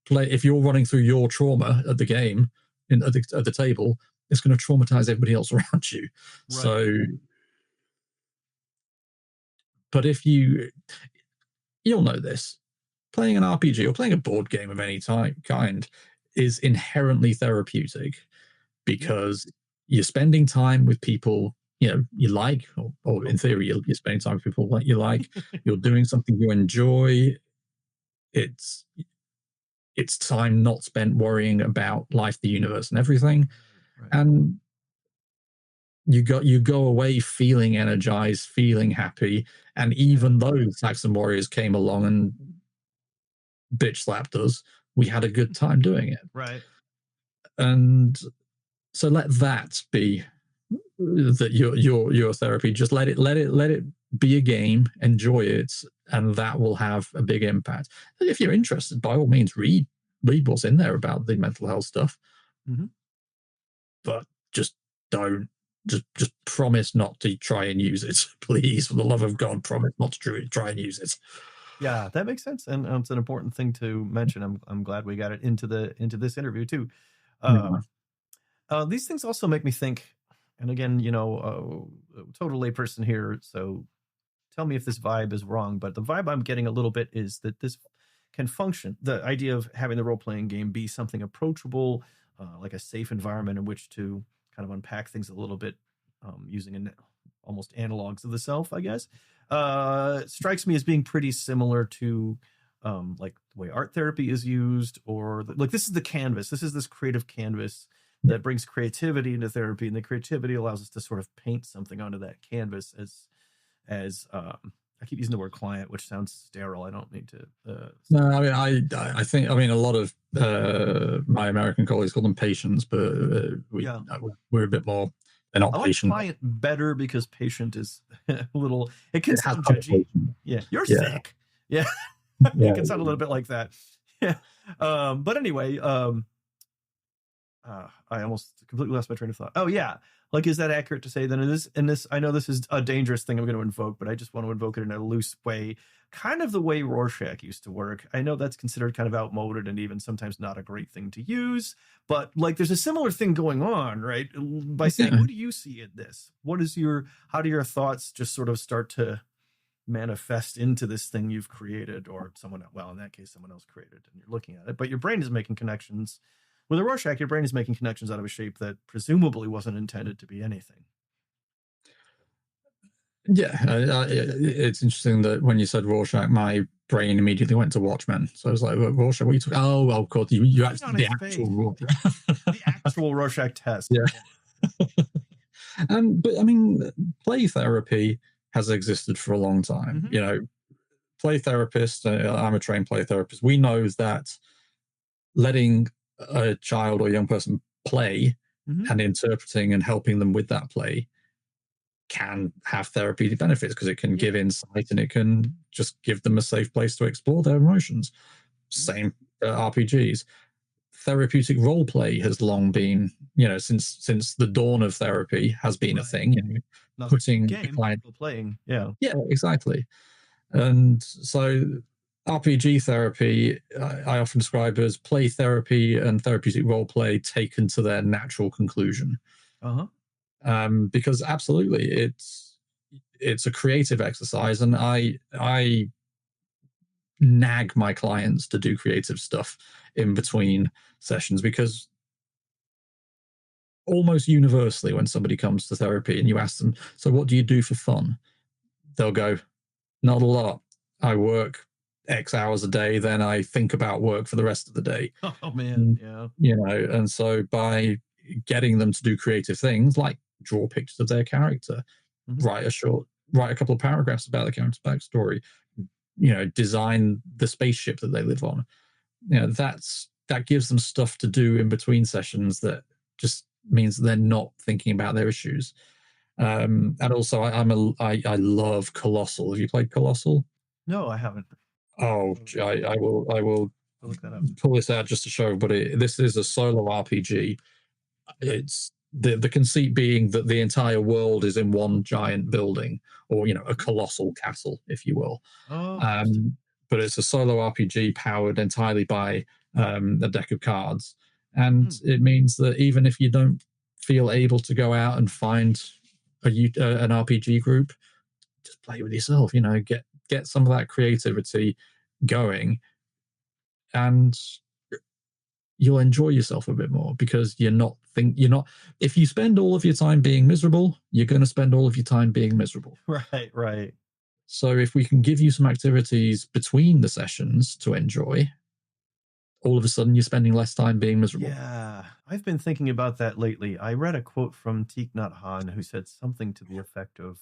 running through your trauma at the game at the table, it's going to traumatize everybody else around you. Right. So, but if you'll know this, playing an RPG or playing a board game of any kind is inherently therapeutic, because you're spending time with people you like, or in theory you're spending time with people that you like. You're doing something you enjoy. It's time not spent worrying about life, the universe, and everything. Right. And you go away feeling energized, feeling happy. And even though Saxon Warriors came along and bitch slapped us, we had a good time doing it. Right. And so let that be that your therapy. Just let it be a game, enjoy it, and that will have a big impact. And if you're interested, by all means, read what's in there about the mental health stuff. But just don't just promise not to try and use it, please. For the love of God, promise not to try and use it. Yeah, that makes sense, and it's an important thing to mention. I'm glad we got it into this interview too. These things also make me think, and again, total layperson here, so tell me if this vibe is wrong, but the vibe I'm getting a little bit is that this can function. The idea of having the role-playing game be something approachable, like a safe environment in which to kind of unpack things a little bit, using almost analogs of the self, I guess, strikes me as being pretty similar to like the way art therapy is used, or like this is the canvas. This is this creative canvas that brings creativity into therapy, and the creativity allows us to sort of paint something onto that canvas as I keep using the word client, which sounds sterile. I don't need to. No, I mean, I think, a lot of my American colleagues call them patients, but we're a bit more. They're not patient. I like client better, because patient is a little. It can sound judgy. Yeah, you're sick. Yeah, it can sound a little bit like that. Yeah, but anyway, I almost completely lost my train of thought. Oh yeah. Like, is that accurate to say that it is in this? I know this is a dangerous thing I'm going to invoke, but I just want to invoke it in a loose way, kind of the way Rorschach used to work. I know that's considered kind of outmoded and even sometimes not a great thing to use, but like there's a similar thing going on, right? By saying, what do you see in this? How do your thoughts just sort of start to manifest into this thing you've created, or in that case, someone else created, and you're looking at it, but your brain is making connections. With a Rorschach, your brain is making connections out of a shape that presumably wasn't intended to be anything. Yeah, it's interesting that when you said Rorschach, my brain immediately went to Watchmen. So I was like, Rorschach, what are you talking? Oh, well, of course, you actually the actual Rorschach test. Yeah. But I mean, play therapy has existed for a long time. Play therapists. I'm a trained play therapist. We know that letting a child or young person play and interpreting and helping them with that play can have therapeutic benefits, because it can give insight and it can just give them a safe place to explore their emotions. Same RPGs. Therapeutic role play has long been, since the dawn of therapy has been a thing. Putting the client playing. Yeah, exactly. And so RPG therapy, I often describe as play therapy and therapeutic role play taken to their natural conclusion. Because absolutely, it's a creative exercise, and I nag my clients to do creative stuff in between sessions, because almost universally, when somebody comes to therapy and you ask them, so what do you do for fun? They'll go, not a lot. I work X hours a day, then I think about work for the rest of the day. Oh man, yeah. And so by getting them to do creative things like draw pictures of their character, write a couple of paragraphs about the character's backstory, design the spaceship that they live on. That gives them stuff to do in between sessions that just means they're not thinking about their issues. And also, I love Colossal. Have you played Colossal? No, I haven't. Oh, I will Look that up. pull this out just to show. But this is a solo RPG. It's the conceit being that the entire world is in one giant building, or a colossal castle, if you will. But it's a solo RPG powered entirely by a deck of cards, and it means that even if you don't feel able to go out and find an RPG group, just play with yourself. Get some of that creativity going, and you'll enjoy yourself a bit more, because you're not if you spend all of your time being miserable, you're going to spend all of your time being miserable. Right. So if we can give you some activities between the sessions to enjoy, all of a sudden you're spending less time being miserable. Yeah, I've been thinking about that lately. I read a quote from Thich Nhat Hanh, who said something to the effect of,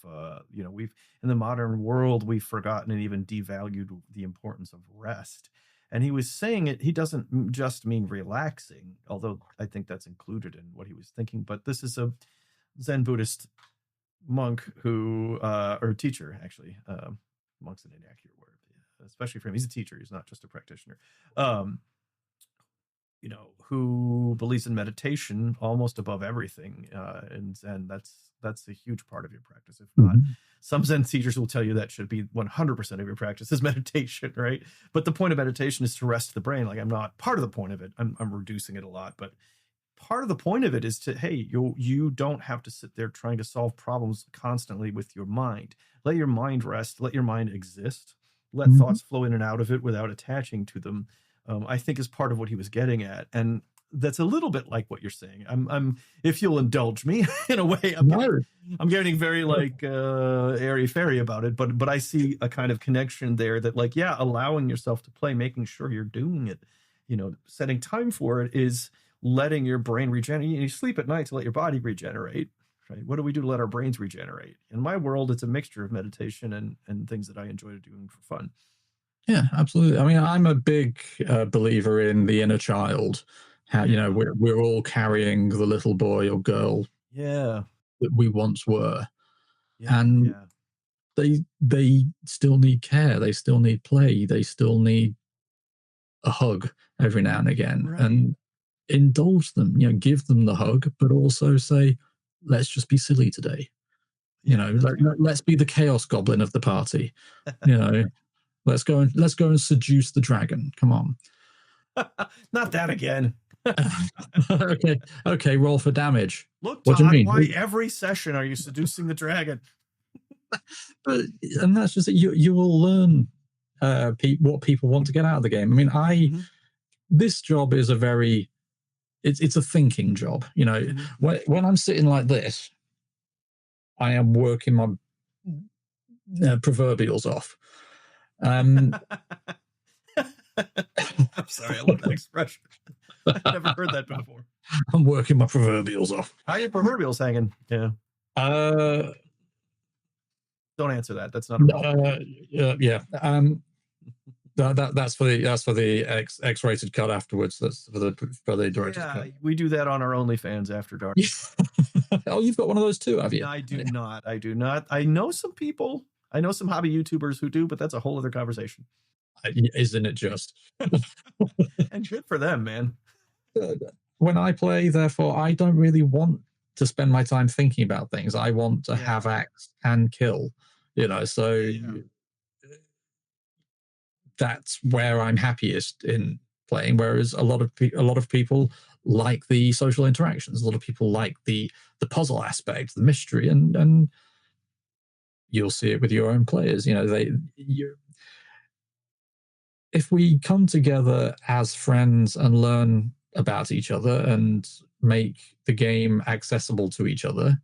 we've in the modern world, we've forgotten and even devalued the importance of rest. And he was saying it, he doesn't just mean relaxing, although I think that's included in what he was thinking. But this is a Zen Buddhist monk who, or teacher, actually. Monk's an inaccurate word, especially for him. He's a teacher. He's not just a practitioner. Who believes in meditation almost above everything. And that's a huge part of your practice. If not, some Zen teachers will tell you that should be 100% of your practice is meditation, right? But the point of meditation is to rest the brain. Like, I'm not part of the point of it. I'm reducing it a lot, but part of the point of it is to, hey, you don't have to sit there trying to solve problems constantly with your mind. Let your mind rest. Let your mind exist. Let thoughts flow in and out of it without attaching to them. I think is part of what he was getting at. And that's a little bit like what you're saying. I'm if you'll indulge me in a way, I'm getting very like airy fairy about it, but I see a kind of connection there that, like, yeah, allowing yourself to play, making sure you're doing it, setting time for it is letting your brain regenerate. You sleep at night to let your body regenerate, right? What do we do to let our brains regenerate? In my world, it's a mixture of meditation and things that I enjoy doing for fun. Yeah, absolutely. I mean, I'm a big believer in the inner child. How we're all carrying the little boy or girl that we once were, and they still need care. They still need play. They still need a hug every now and again, and indulge them. Give them the hug, but also say, "Let's just be silly today." Let's be the chaos goblin of the party. Let's go and seduce the dragon. Come on. Not that again. Okay. Roll for damage. Look, Todd, what do you mean? Why every session are you seducing the dragon? And that's just it. You will learn what people want to get out of the game. I mean, this job is it's a thinking job. When I'm sitting like this, I am working my proverbials off. I'm sorry, I love that expression. I've never heard that before. I'm working my proverbials off. How are your proverbials hanging? Yeah. Don't answer that. That's not a yeah. That's for the X-rated cut afterwards. That's for the director's cut. We do that on our OnlyFans after dark. Oh, you've got one of those too, have you? I do not. I know some people. I know some hobby YouTubers who do, but that's a whole other conversation. Isn't it just? And good for them, man. When I play, therefore, I don't really want to spend my time thinking about things. I want to have axe and kill, so that's where I'm happiest in playing. Whereas a lot of people like the social interactions. A lot of people like the puzzle aspect, the mystery, and you'll see it with your own players. If we come together as friends and learn about each other and make the game accessible to each other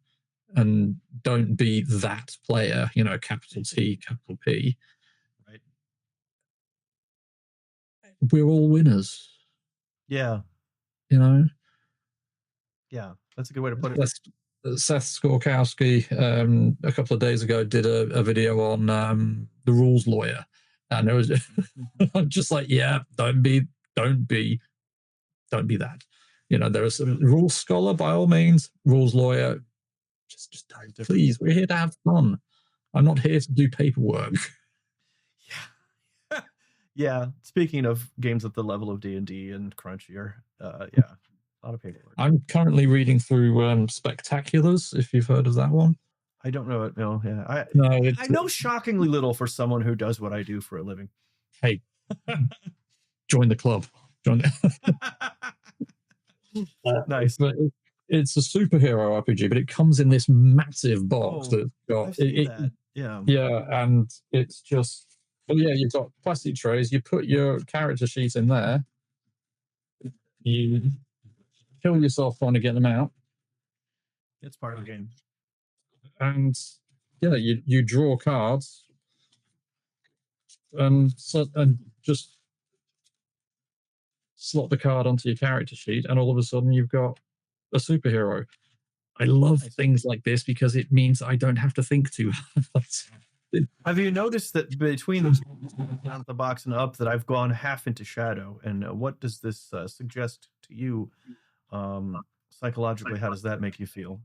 and don't be that player, capital T, capital P, right? We're all winners. Yeah. Yeah, that's a good way to put it. Seth Skorkowski a couple of days ago did a video on the rules lawyer, and it was I'm just like, yeah, don't be that. You know, there is a rules scholar by all means, rules lawyer. Just don't. Please, we're here to have fun. I'm not here to do paperwork. Yeah. Yeah. Speaking of games at the level of D&D and Crunchier, yeah, a lot of paperwork. I'm currently reading through Spectaculars, if you've heard of that one. I don't know it. No, yeah. I know shockingly little for someone who does what I do for a living. Hey, join the club. Nice. But it's a superhero RPG, but it comes in this massive box that's got that. Yeah, and it's just you've got plastic trays. You put your character sheets in there. You kill yourself trying to get them out. It's part of the game. And you draw cards and just slot the card onto your character sheet, and all of a sudden you've got a superhero. I love things like this because it means I don't have to think too hard. Have you noticed that between down at the box and up that I've gone half into shadow? And what does this suggest to you psychologically? How does that make you feel?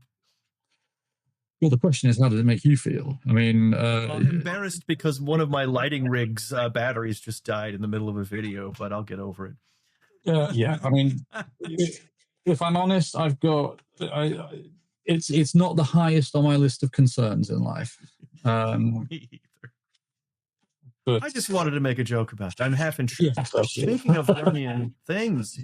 Well, the question is, how does it make you feel? I mean, I'm embarrassed because one of my lighting rig's batteries just died in the middle of a video, but I'll get over it. Yeah. I mean, if I'm honest, I've got it's not the highest on my list of concerns in life. Me either. But I just wanted to make a joke about that. I'm half intrigued. Yeah, speaking of learning things,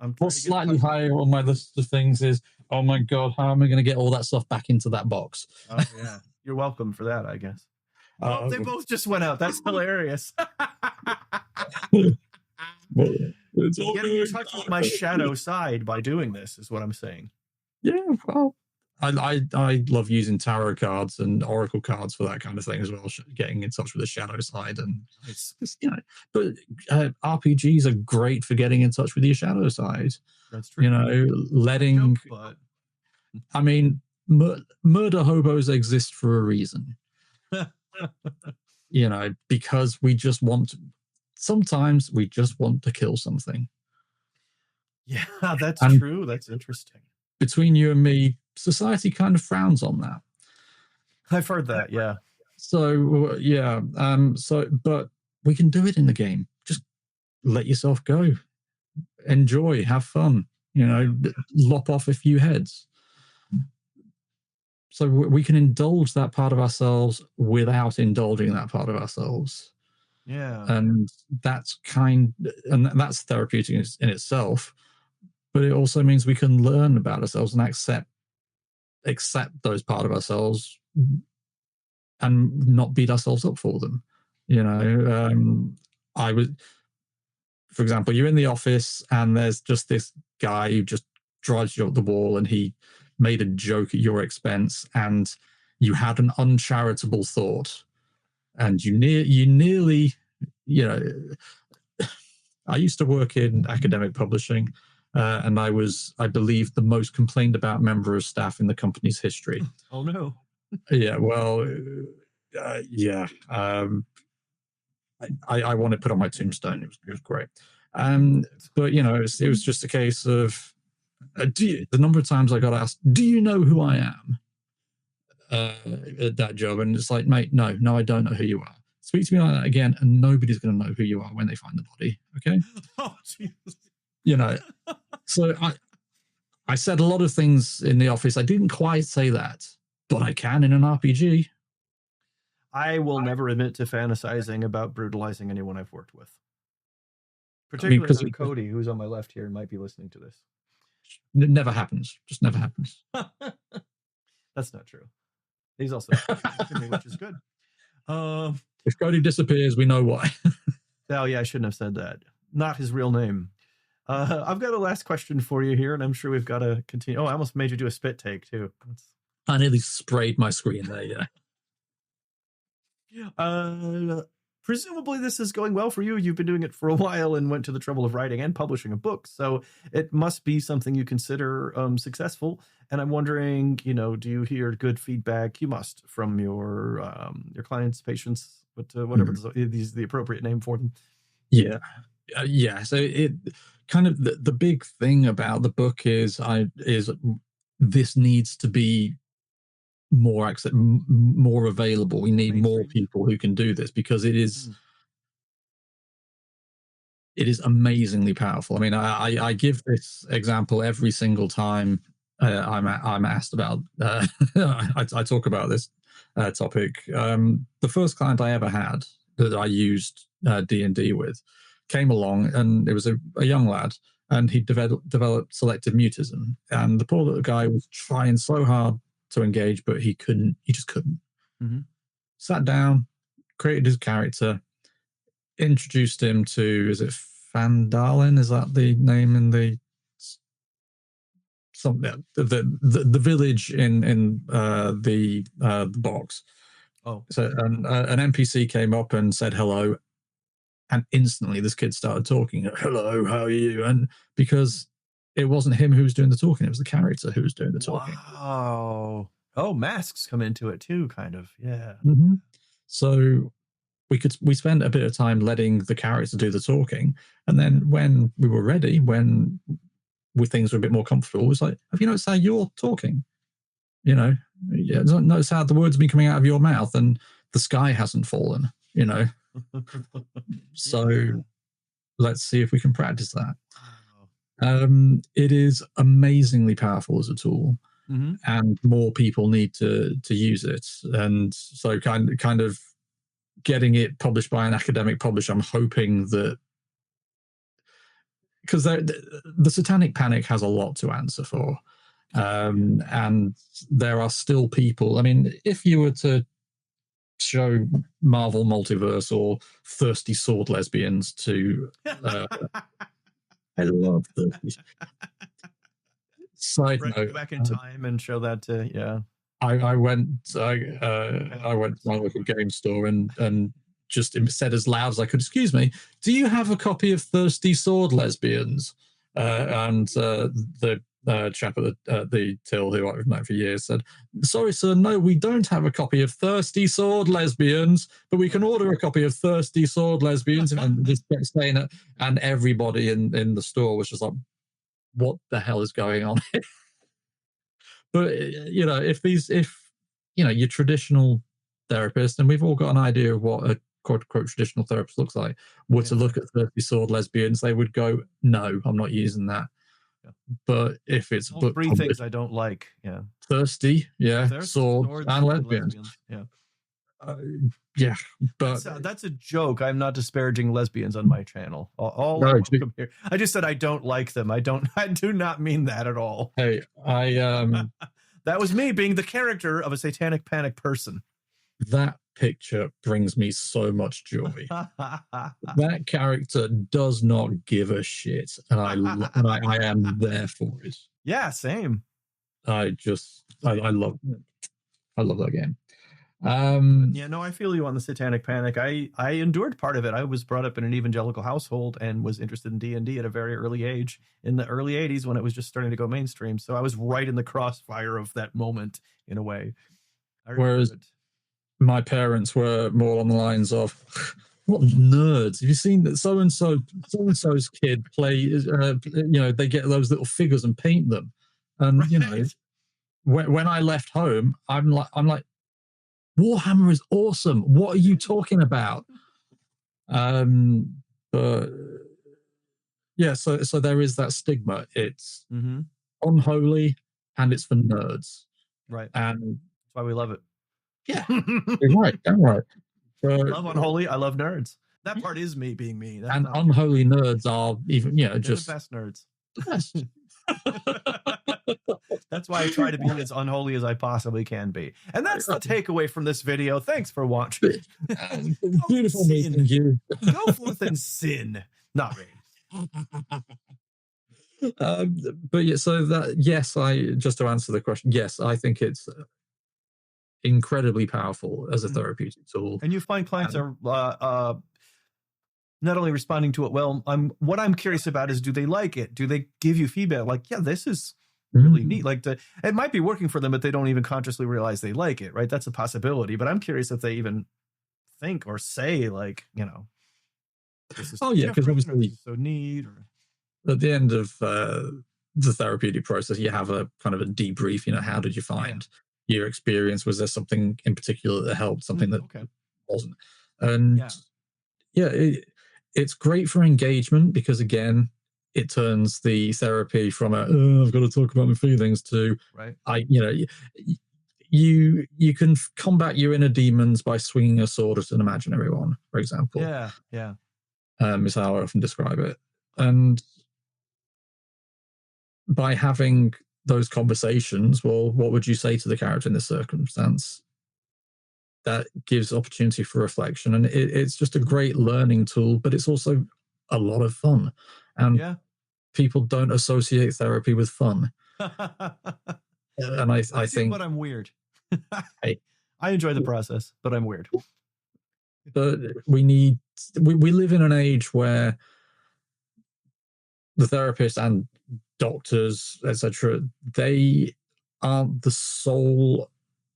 I'm what's slightly higher on my list of things is, oh my God, how am I going to get all that stuff back into that box? Oh yeah, you're welcome for that, I guess. Oh, they both just went out. That's hilarious. It's all getting in touch with my shadow side by doing this is what I'm saying. Yeah, well, I love using tarot cards and oracle cards for that kind of thing as well. Getting in touch with the shadow side, and it's but RPGs are great for getting in touch with your shadow side. That's true. You know, letting. But I mean, murder hobos exist for a reason. You know, because we just want. Sometimes we just want to kill something. Yeah, that's true. That's interesting. Between you and me, society kind of frowns on that. I've heard that, yeah. So, but we can do it in the game. Just let yourself go. Enjoy, have fun, lop off a few heads. So we can indulge that part of ourselves without indulging that part of ourselves. Yeah. And that's therapeutic in itself. But it also means we can learn about ourselves and accept those part of ourselves and not beat ourselves up for them. For example, you're in the office and there's just this guy who just drives you up the wall and he made a joke at your expense and you had an uncharitable thought and you nearly, I used to work in academic publishing. And I was, I believe, the most complained about member of staff in the company's history. Oh, no. Yeah, well, yeah. I want to put on my tombstone. It was great. But, it was just a case of, the number of times I got asked, do you know who I am at that job? And it's like, mate, no, I don't know who you are. Speak to me like that again, and nobody's going to know who you are when they find the body, okay? Oh, Jesus. So I said a lot of things in the office. I didn't quite say that, but I can in an RPG. I will never admit to fantasizing about brutalizing anyone I've worked with. Particularly Cody, who's on my left here, might be listening to this. It never happens. Just never happens. That's not true. He's also me, which is good. If Cody disappears, we know why. Oh, yeah, I shouldn't have said that. Not his real name. I've got a last question for you here, and I'm sure we've got to continue. Oh, I almost made you do a spit take, too. I nearly sprayed my screen there, yeah. presumably this is going well for you. You've been doing it for a while and went to the trouble of writing and publishing a book. So it must be something you consider successful. And I'm wondering, do you hear good feedback? You must, from your clients, patients, whatever is the appropriate name for them. Yeah. So it kind of the big thing about the book is this needs to be more available. We need more people who can do this, because it is amazingly powerful. I mean, I give this example every single time I'm asked about. I talk about this topic. The first client I ever had that I used D&D with came along, and it was a young lad, and he developed selective mutism, and the poor little guy was trying so hard to engage, but he just couldn't. Sat down, created his character, introduced him to, is it Fandalin? Is that the name in the village in the box? Oh, so an NPC came up and said hello, and instantly this kid started talking. Hello, how are you? And because it wasn't him who was doing the talking, it was the character who was doing the talking. Wow. Oh, masks come into it too, kind of. Yeah. So we spent a bit of time letting the character do the talking, and then when we were ready, when things were a bit more comfortable, it was like, have you noticed how you're talking? Notice how the words have been coming out of your mouth, and the sky hasn't fallen. So let's see if we can practice that. It is amazingly powerful as a tool, and more people need to use it. And so kind of getting it published by an academic publisher, I'm hoping that, because the satanic panic has a lot to answer for, and there are still people. I mean, if you were to show Marvel Multiverse or Thirsty Sword Lesbians to I love thirsty. Side note, back in time and show that to I went to my local game store and just said as loud as I could, excuse me, do you have a copy of Thirsty Sword Lesbians? And the chap at the till, who I've known for years, said, sorry sir, no, we don't have a copy of Thirsty Sword Lesbians, but we can order a copy of Thirsty Sword Lesbians. And just kept saying it, and everybody in the store was just like, what the hell is going on here? But if your traditional therapist, and we've all got an idea of what a quote unquote traditional therapist looks like, were to look at Thirsty Sword Lesbians, they would go, no, I'm not using that. But if it's three things I don't like, thirsty, swords and lesbians. But that's a joke. I'm not disparaging lesbians on my channel. I just said I don't like them. I do not mean that at all. Hey, that was me being the character of a satanic panic person. That picture brings me so much joy. That character does not give a shit, and I am there for it. Yeah, same. I love it. I love that game. I feel you on the satanic panic. I endured part of it. I was brought up in an evangelical household and was interested in D&D at a very early age, in the early 80s, when it was just starting to go mainstream. So I was right in the crossfire of that moment, in a way. Whereas my parents were more on the lines of, what nerds? Have you seen that so-and-so's kid play, they get those little figures and paint them. And, when I left home, I'm like, Warhammer is awesome. What are you talking about? But yeah, so there is that stigma. It's unholy and it's for nerds. Right. And that's why we love it. Yeah. You're right. Damn right. I love unholy. I love nerds. That part is me being me. And unholy nerds are even, just the best nerds. The best. That's why I try to be as unholy as I possibly can be. And that's the takeaway from this video. Thanks for watching. Beautiful meeting you. Go forth and sin. Not really. But yeah, so that, yes, just to answer the question, yes, I think it's incredibly powerful as a therapeutic tool. And you find clients are not only responding to it well. What I'm curious about is, do they like it? Do they give you feedback like, yeah, this is really neat? Like, it might be working for them, but they don't even consciously realize they like it, right? That's a possibility. But I'm curious if they even think or say, like, you know, this is because obviously so neat. Or... At the end of the therapeutic process, you have a kind of a debrief. You know, how did you find your experience? Was there something in particular that helped? Something that wasn't? And it's great for engagement because, again, it turns the therapy from I've got to talk about my feelings to you can combat your inner demons by swinging a sword at an imaginary one, for example. Is how I often describe it. And by having those conversations, well, what would you say to the character in this circumstance? That gives opportunity for reflection, and it's just a great learning tool, but it's also a lot of fun. And people don't associate therapy with fun. And I think, but I'm weird. I enjoy the process, but I'm weird. But we live in an age where the therapist and doctors, etc., they aren't the sole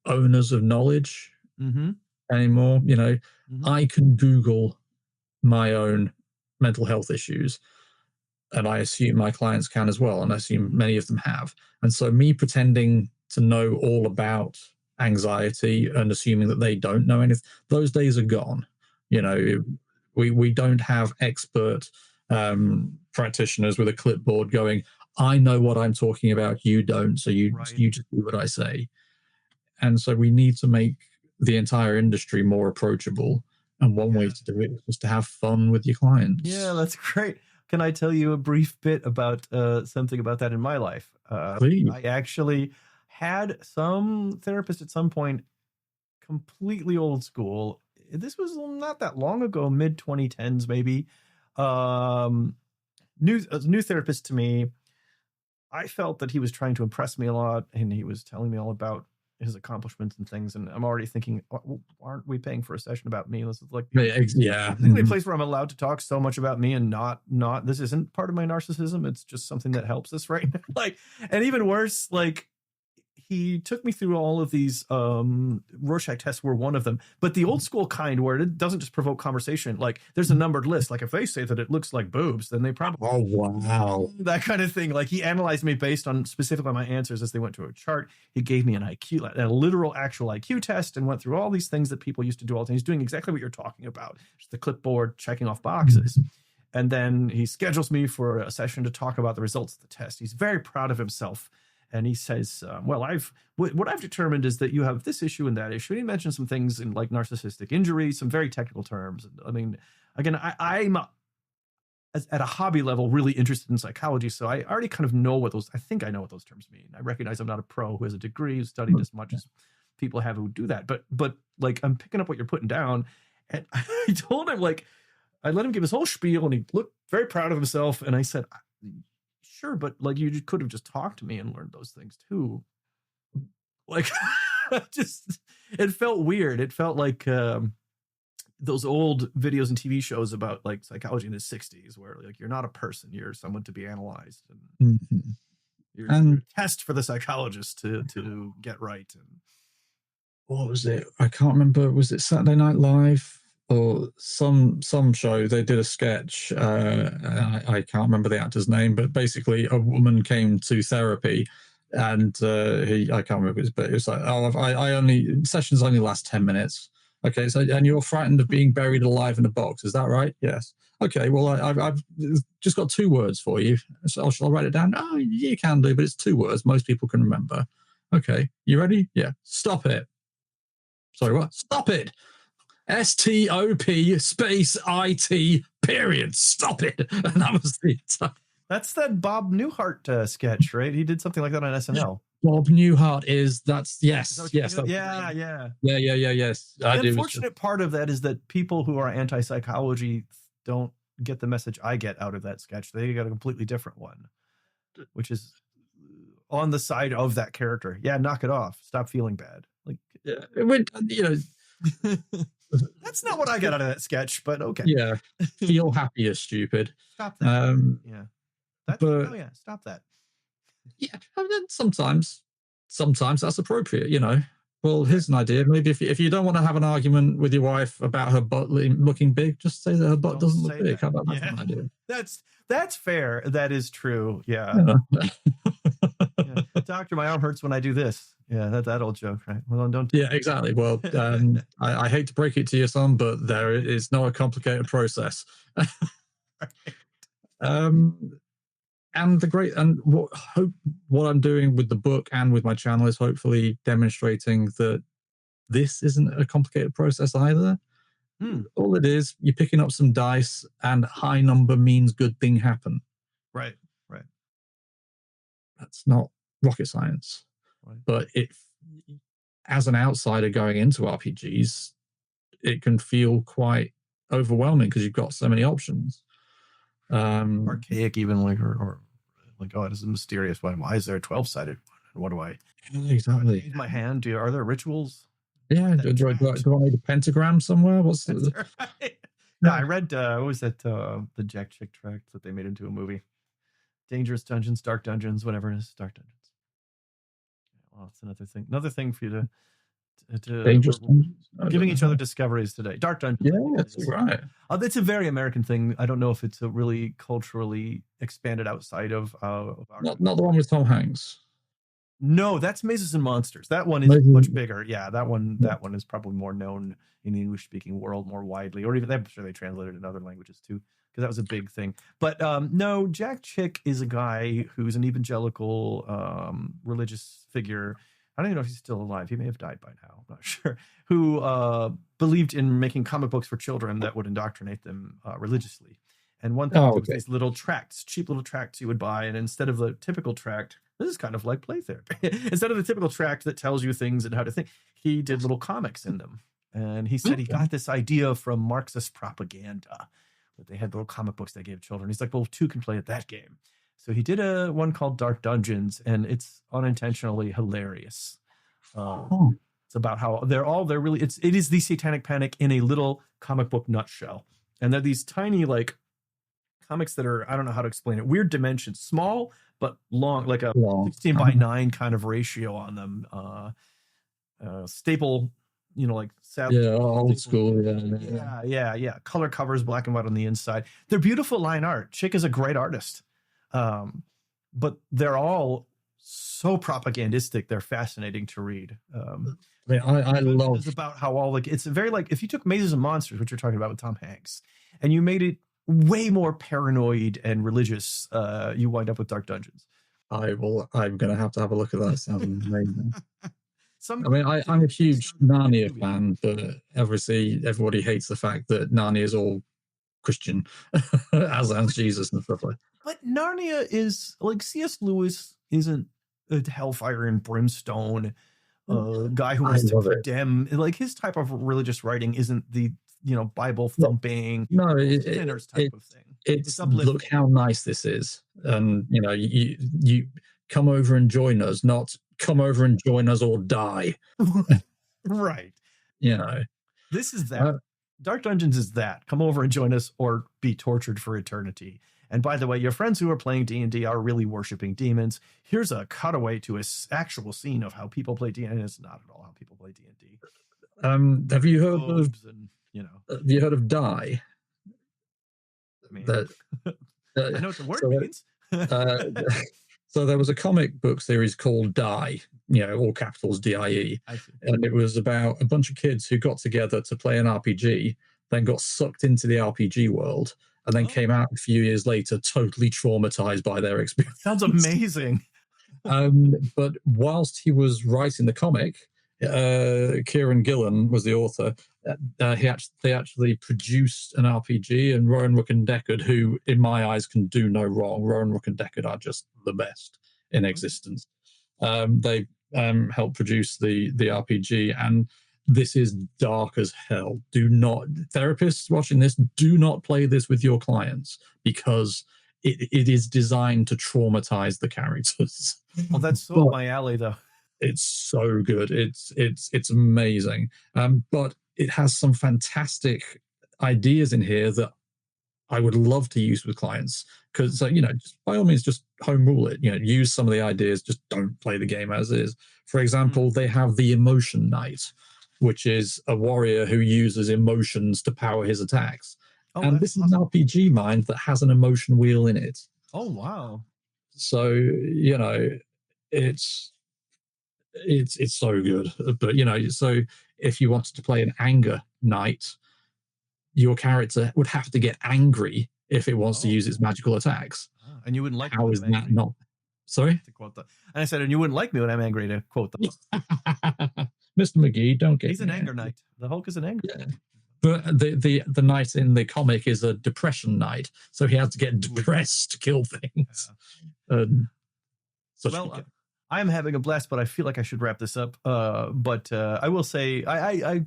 owners of knowledge anymore. You know, I can Google my own mental health issues, and I assume my clients can as well, and I assume many of them have. And so me pretending to know all about anxiety and assuming that they don't know anything, those days are gone. You know, we don't have expert practitioners with a clipboard going, I know what I'm talking about, you don't, so you just do what I say. And so we need to make the entire industry more approachable, and one way to do it is to have fun with your clients. Yeah, that's great. Can I tell you a brief bit about something about that in my life? Please. I actually had some therapist at some point, completely old school. This was not that long ago, mid 2010s maybe. New therapist to me. I felt that he was trying to impress me a lot, and he was telling me all about his accomplishments and things. And I'm already thinking, aren't we paying for a session about me? This is like the only place where I'm allowed to talk so much about me and not. This isn't part of my narcissism. It's just something that helps us, right? Like, and even worse, like, he took me through all of these Rorschach tests were one of them, but the old school kind where it doesn't just provoke conversation. Like, there's a numbered list. Like, if they say that it looks like boobs, then they probably that kind of thing. Like, he analyzed me based on specifically my answers as they went to a chart. He gave me an IQ, a literal actual IQ test, and went through all these things that people used to do all the time. He's doing exactly what you're talking about, just the clipboard checking off boxes. And then he schedules me for a session to talk about the results of the test. He's very proud of himself. And he says, well, what I've determined is that you have this issue and that issue. And he mentioned some things in like narcissistic injury, some very technical terms. And I mean, again, I'm at a hobby level really interested in psychology. So I already kind of know I think I know what those terms mean. I recognize I'm not a pro who has a degree, who's studied as much as people have who do that. But like, I'm picking up what you're putting down. And I told him, like, I let him give his whole spiel, and he looked very proud of himself. And I said, sure, but like, you could have just talked to me and learned those things too. Like, it felt weird. It felt like those old videos and TV shows about like psychology in the 60s, where like, you're not a person, you're someone to be analyzed, and you're a test for the psychologist to get right. And what was it? I can't remember. Was it Saturday Night Live? Or some show, they did a sketch. I can't remember the actor's name, but basically a woman came to therapy, and I can't remember his, but it was like, sessions only last 10 minutes. Okay, so and you're frightened of being buried alive in a box, is that right? Yes. Okay, well, I've just got 2 words for you. So shall I write it down? Oh, you can do, but it's 2 words. Most people can remember. Okay, you ready? Yeah. Stop it. Sorry, what? Stop it. STOP space IT period. Stop it. And that was the time. That's that Bob Newhart sketch, right? He did something like that on SNL. Bob Newhart yes. Yes. Yes. The unfortunate part of that is that people who are anti-psychology don't get the message I get out of that sketch. They got a completely different one, which is on the side of that character. Yeah, knock it off. Stop feeling bad. Like, Yeah, you know, That's not what I got out of that sketch, but okay. Yeah, feel happy is stupid. Stop that. Yeah. But yeah, stop that. Yeah, I mean, sometimes that's appropriate, you know. Well, here's an idea. Maybe if you don't want to have an argument with your wife about her butt looking big, just say that her butt doesn't look big. How about that an idea? That's fair. That is true. Yeah. Yeah. Doctor, my arm hurts when I do this. Yeah, that old joke, right? Well, don't. Yeah, exactly. Well, I hate to break it to you, son, but there is not a complicated process. And what I'm doing with the book and with my channel is hopefully demonstrating that this isn't a complicated process either. All it is, you're picking up some dice, and high number means good thing happen. Right. That's not rocket science. Right. But as an outsider going into RPGs, it can feel quite overwhelming because you've got so many options. Archaic, even or oh, it is mysterious. Why is there a 12-sided one? What do I exactly use my hand? Are there rituals? Yeah, do I need a pentagram somewhere? What's right. Yeah, I read what was that the Jack Chick tract that they made into a movie? Dangerous Dungeons, Dark Dungeons, whatever it is, Dark Dungeons. Well, it's another thing for you to Dangerous Dungeons. Giving each other discoveries today. Dark Dungeons. Yeah, that's right. It's a very American thing. I don't know if it's a really culturally expanded outside of not the one with Tom Hanks. No, that's Mazes and Monsters. That one is much bigger. Yeah, that one is probably more known in the English-speaking world more widely, or even I'm sure they translated it in other languages too, because that was a big thing. But no, Jack Chick is a guy who's an evangelical religious figure. I don't even know if he's still alive. He may have died by now. I'm not sure. Who believed in making comic books for children that would indoctrinate them religiously. And one thing was these little tracts, cheap little tracts you would buy, and instead of the typical tract, this is kind of like play therapy. Instead of the typical tract that tells you things and how to think, he did little comics in them. And he said he got this idea from Marxist propaganda, that they had little comic books they gave children. He's like, well, two can play at that game. So he did one called Dark Dungeons, and it's unintentionally hilarious. It's about how it is the Satanic Panic in a little comic book nutshell. And they're these tiny, like, comics that are, I don't know how to explain it, weird dimensions, small but long, like a 16 by 9 kind of ratio on them. Staple, like old school. Yeah. Color covers, black and white on the inside. They're beautiful line art. Chick is a great artist. But they're all so propagandistic. They're fascinating to read. I love it's about how all it's very like if you took Mazes and Monsters, which you're talking about with Tom Hanks, and you made it way more paranoid and religious, you wind up with Dark Dungeons. I'm gonna have to have a look at that. Sounds amazing. I'm a huge Narnia fan, but obviously everybody hates the fact that Narnia is all Christian, as Jesus and stuff like that. But Narnia is like C.S. Lewis isn't a hellfire and brimstone guy who wants to condemn. Like his type of religious writing isn't the Bible thumping, sinners type of thing. It's look how nice this is, and you come over and join us, not come over and join us or die. Right. This is that. Dark Dungeons is that. Come over and join us or be tortured for eternity. And by the way, your friends who are playing D&D are really worshiping demons. Here's a cutaway to an actual scene of how people play D&D. And it's not at all how people play D&D. Have you heard of Have you heard of Die? I know what the word means. So there was a comic book series called Die, all capitals DIE. And it was about a bunch of kids who got together to play an RPG, then got sucked into the RPG world, and then came out a few years later totally traumatized by their experience. Sounds amazing. But whilst he was writing the comic, Kieran Gillen was the author. They actually produced an RPG, and Rowan Rook and Deckard, who in my eyes can do no wrong. Rowan Rook and Deckard are just the best in existence. They helped produce the RPG, and this is dark as hell. Do not, therapists watching this, do not play this with your clients, because it is designed to traumatize the characters. Well, that's so my alley, though. It's so good. It's amazing. But it has some fantastic ideas in here that I would love to use with clients, because just by all means, just home rule it. Use some of the ideas. Just don't play the game as is. For example, they have the Emotion Knight, which is a warrior who uses emotions to power his attacks. And this is an RPG mind that has an emotion wheel in it. Oh wow! So it's so good. But so if you wanted to play an anger knight, your character would have to get angry if it wants to use its magical attacks. And you wouldn't like how is that not? Sorry, to quote that. And I said, and you wouldn't like me when I'm angry, to quote them. Mr. McGee, don't get. He's an anger knight. The Hulk is an anger. Yeah. But the knight in the comic is a depression knight, so he has to get depressed to kill things. Well, I am having a blast, but I feel like I should wrap this up. But I will say I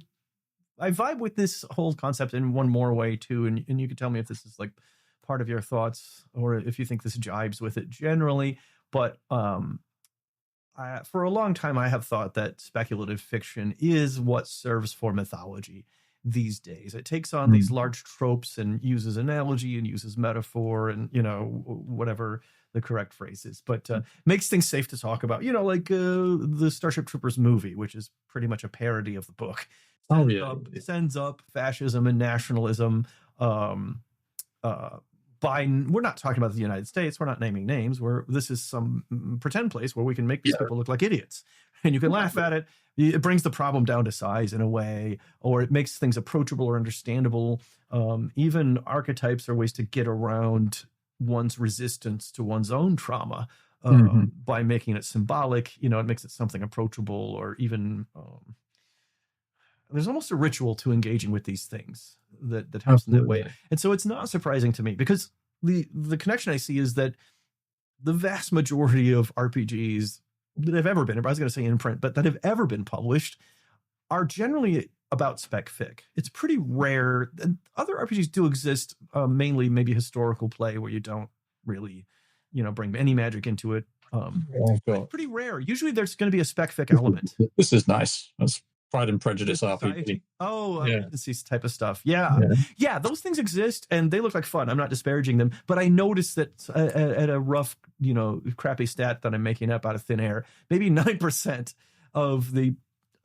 vibe with this whole concept in one more way too, and you can tell me if this is like part of your thoughts or if you think this jibes with it generally. But for a long time, I have thought that speculative fiction is what serves for mythology these days. It takes on these large tropes and uses analogy and uses metaphor and whatever the correct phrase is, but makes things safe to talk about. Like the Starship Troopers movie, which is pretty much a parody of the book. Sends up fascism and nationalism. We're not talking about the United States. We're not naming names. This is some pretend place where we can make these people look like idiots, and you can laugh at it. It brings the problem down to size in a way, or it makes things approachable or understandable. Even archetypes are ways to get around one's resistance to one's own trauma by making it symbolic. It makes it something approachable, or even there's almost a ritual to engaging with these things that happens in that way. And so it's not surprising to me, because the connection I see is that the vast majority of RPGs that have ever been, I was going to say in print, but that have ever been published are generally about spec fic. It's pretty rare. And other RPGs do exist, mainly maybe historical play where you don't really, bring any magic into it. Pretty rare. Usually there's going to be a spec fic element. This is nice. That's Pride and Prejudice RPG. This type of stuff. Yeah, those things exist and they look like fun. I'm not disparaging them, but I noticed that at a rough, crappy stat that I'm making up out of thin air, maybe 9% of the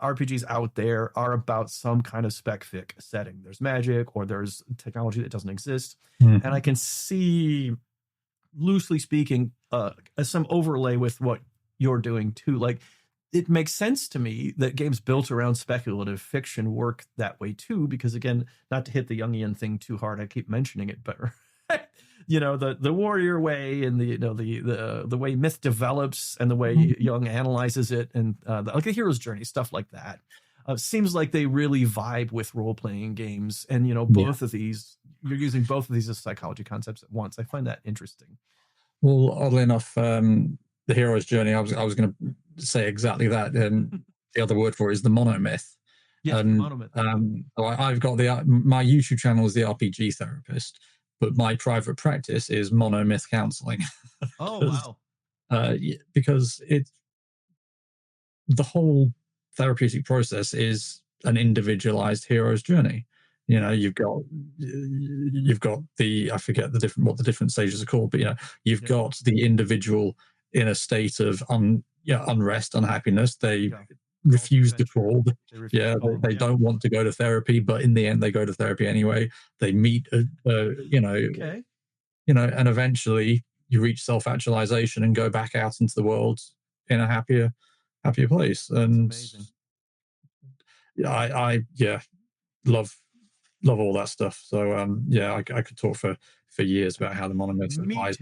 RPGs out there are about some kind of spec fic setting. There's magic or there's technology that doesn't exist. And I can see, loosely speaking, some overlay with what you're doing too. Like, it makes sense to me that games built around speculative fiction work that way too, because again, not to hit the Jungian thing too hard, I keep mentioning it, but the warrior way and the way myth develops and the way Jung analyzes it, and like the hero's journey, stuff like that, seems like they really vibe with role-playing games. And both of these, you're using both of these as psychology concepts at once. I find that interesting. Well, oddly enough, the hero's journey, I was going to say exactly that, and the other word for it is the monomyth. And monomyth. I've got my YouTube channel is the RPG Therapist, but my private practice is monomyth counseling. Oh wow! Because the whole therapeutic process is an individualized hero's journey. You've got I forget what the different stages are called, but you've got the individual in a state of unrest, unhappiness. They refuse to crawl. They don't want to go to therapy, but in the end they go to therapy anyway. They meet and eventually you reach self-actualization and go back out into the world in a happier place. And I love all that stuff. So I could talk for years about how the monomyth applies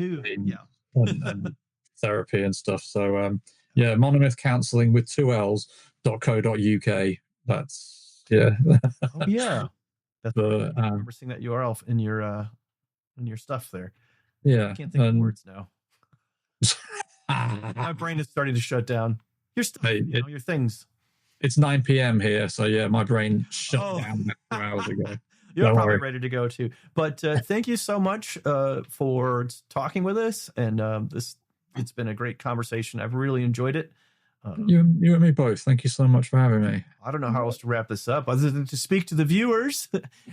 and therapy and stuff. So monomyth counseling with 2 L's.co.uk. That's that's I remember seeing that URL in your stuff there. I can't think of words now. My brain is starting to shut down. Your stuff, your things. It's 9 p.m. here, so my brain shut down 2 hours ago. You're probably ready to go too. But thank you so much for talking with us, and it's been a great conversation. I've really enjoyed it. You and me both. Thank you so much for having me. I don't know how else to wrap this up other than to speak to the viewers.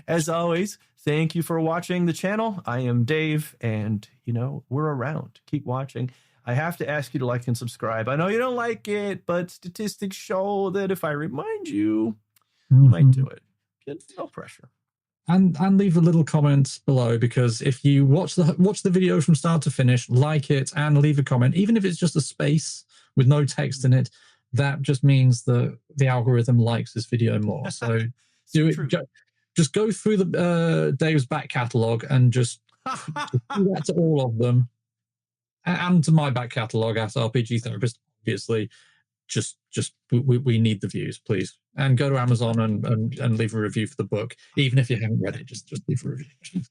As always, thank you for watching the channel. I am Dave, and, we're around. Keep watching. I have to ask you to like and subscribe. I know you don't like it, but statistics show that if I remind you, you might do it. No pressure. And leave a little comment below, because if you watch the video from start to finish, like it, and leave a comment, even if it's just a space with no text in it, that just means that the algorithm likes this video more. So do it. Just go through the Dave's back catalogue and just do that to all of them, and to my back catalogue as RPG Therapist. Obviously, we need the views, please. And go to Amazon and leave a review for the book. Even if you haven't read it, just leave a review.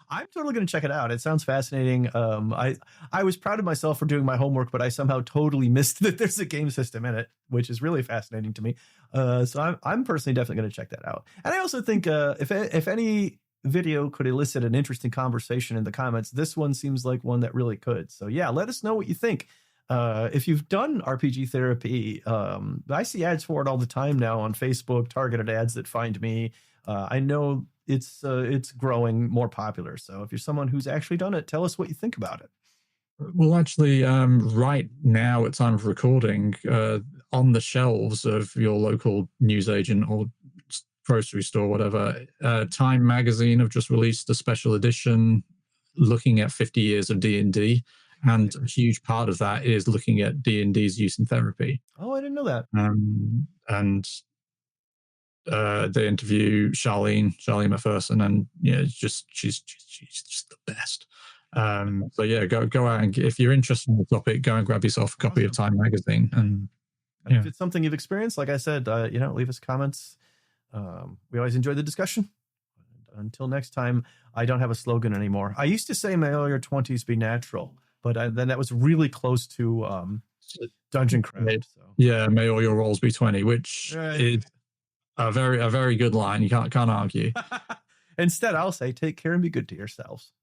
I'm totally going to check it out. It sounds fascinating. I was proud of myself for doing my homework, but I somehow totally missed that there's a game system in it, which is really fascinating to me. So I'm personally definitely going to check that out. And I also think if any video could elicit an interesting conversation in the comments, this one seems like one that really could. So yeah, let us know what you think. If you've done RPG therapy, I see ads for it all the time now on Facebook, targeted ads that find me. I know it's growing more popular. So if you're someone who's actually done it, tell us what you think about it. Well, actually, right now at time of recording, on the shelves of your local newsagent or grocery store, whatever, Time Magazine have just released a special edition looking at 50 years of D&D. And a huge part of that is looking at D&D's use in therapy. Oh, I didn't know that. And they interview Charlene McPherson, and she's just the best. So yeah, go out, and if you're interested in the topic, go and grab yourself a copy of Time Magazine. And if it's something you've experienced, like I said, leave us comments. We always enjoy the discussion. Until next time, I don't have a slogan anymore. I used to say, may all your 20s be natural. But then that was really close to Dungeon Craft. So. Yeah, may all your rolls be 20, which is a very good line. You can't argue. Instead, I'll say, take care and be good to yourselves.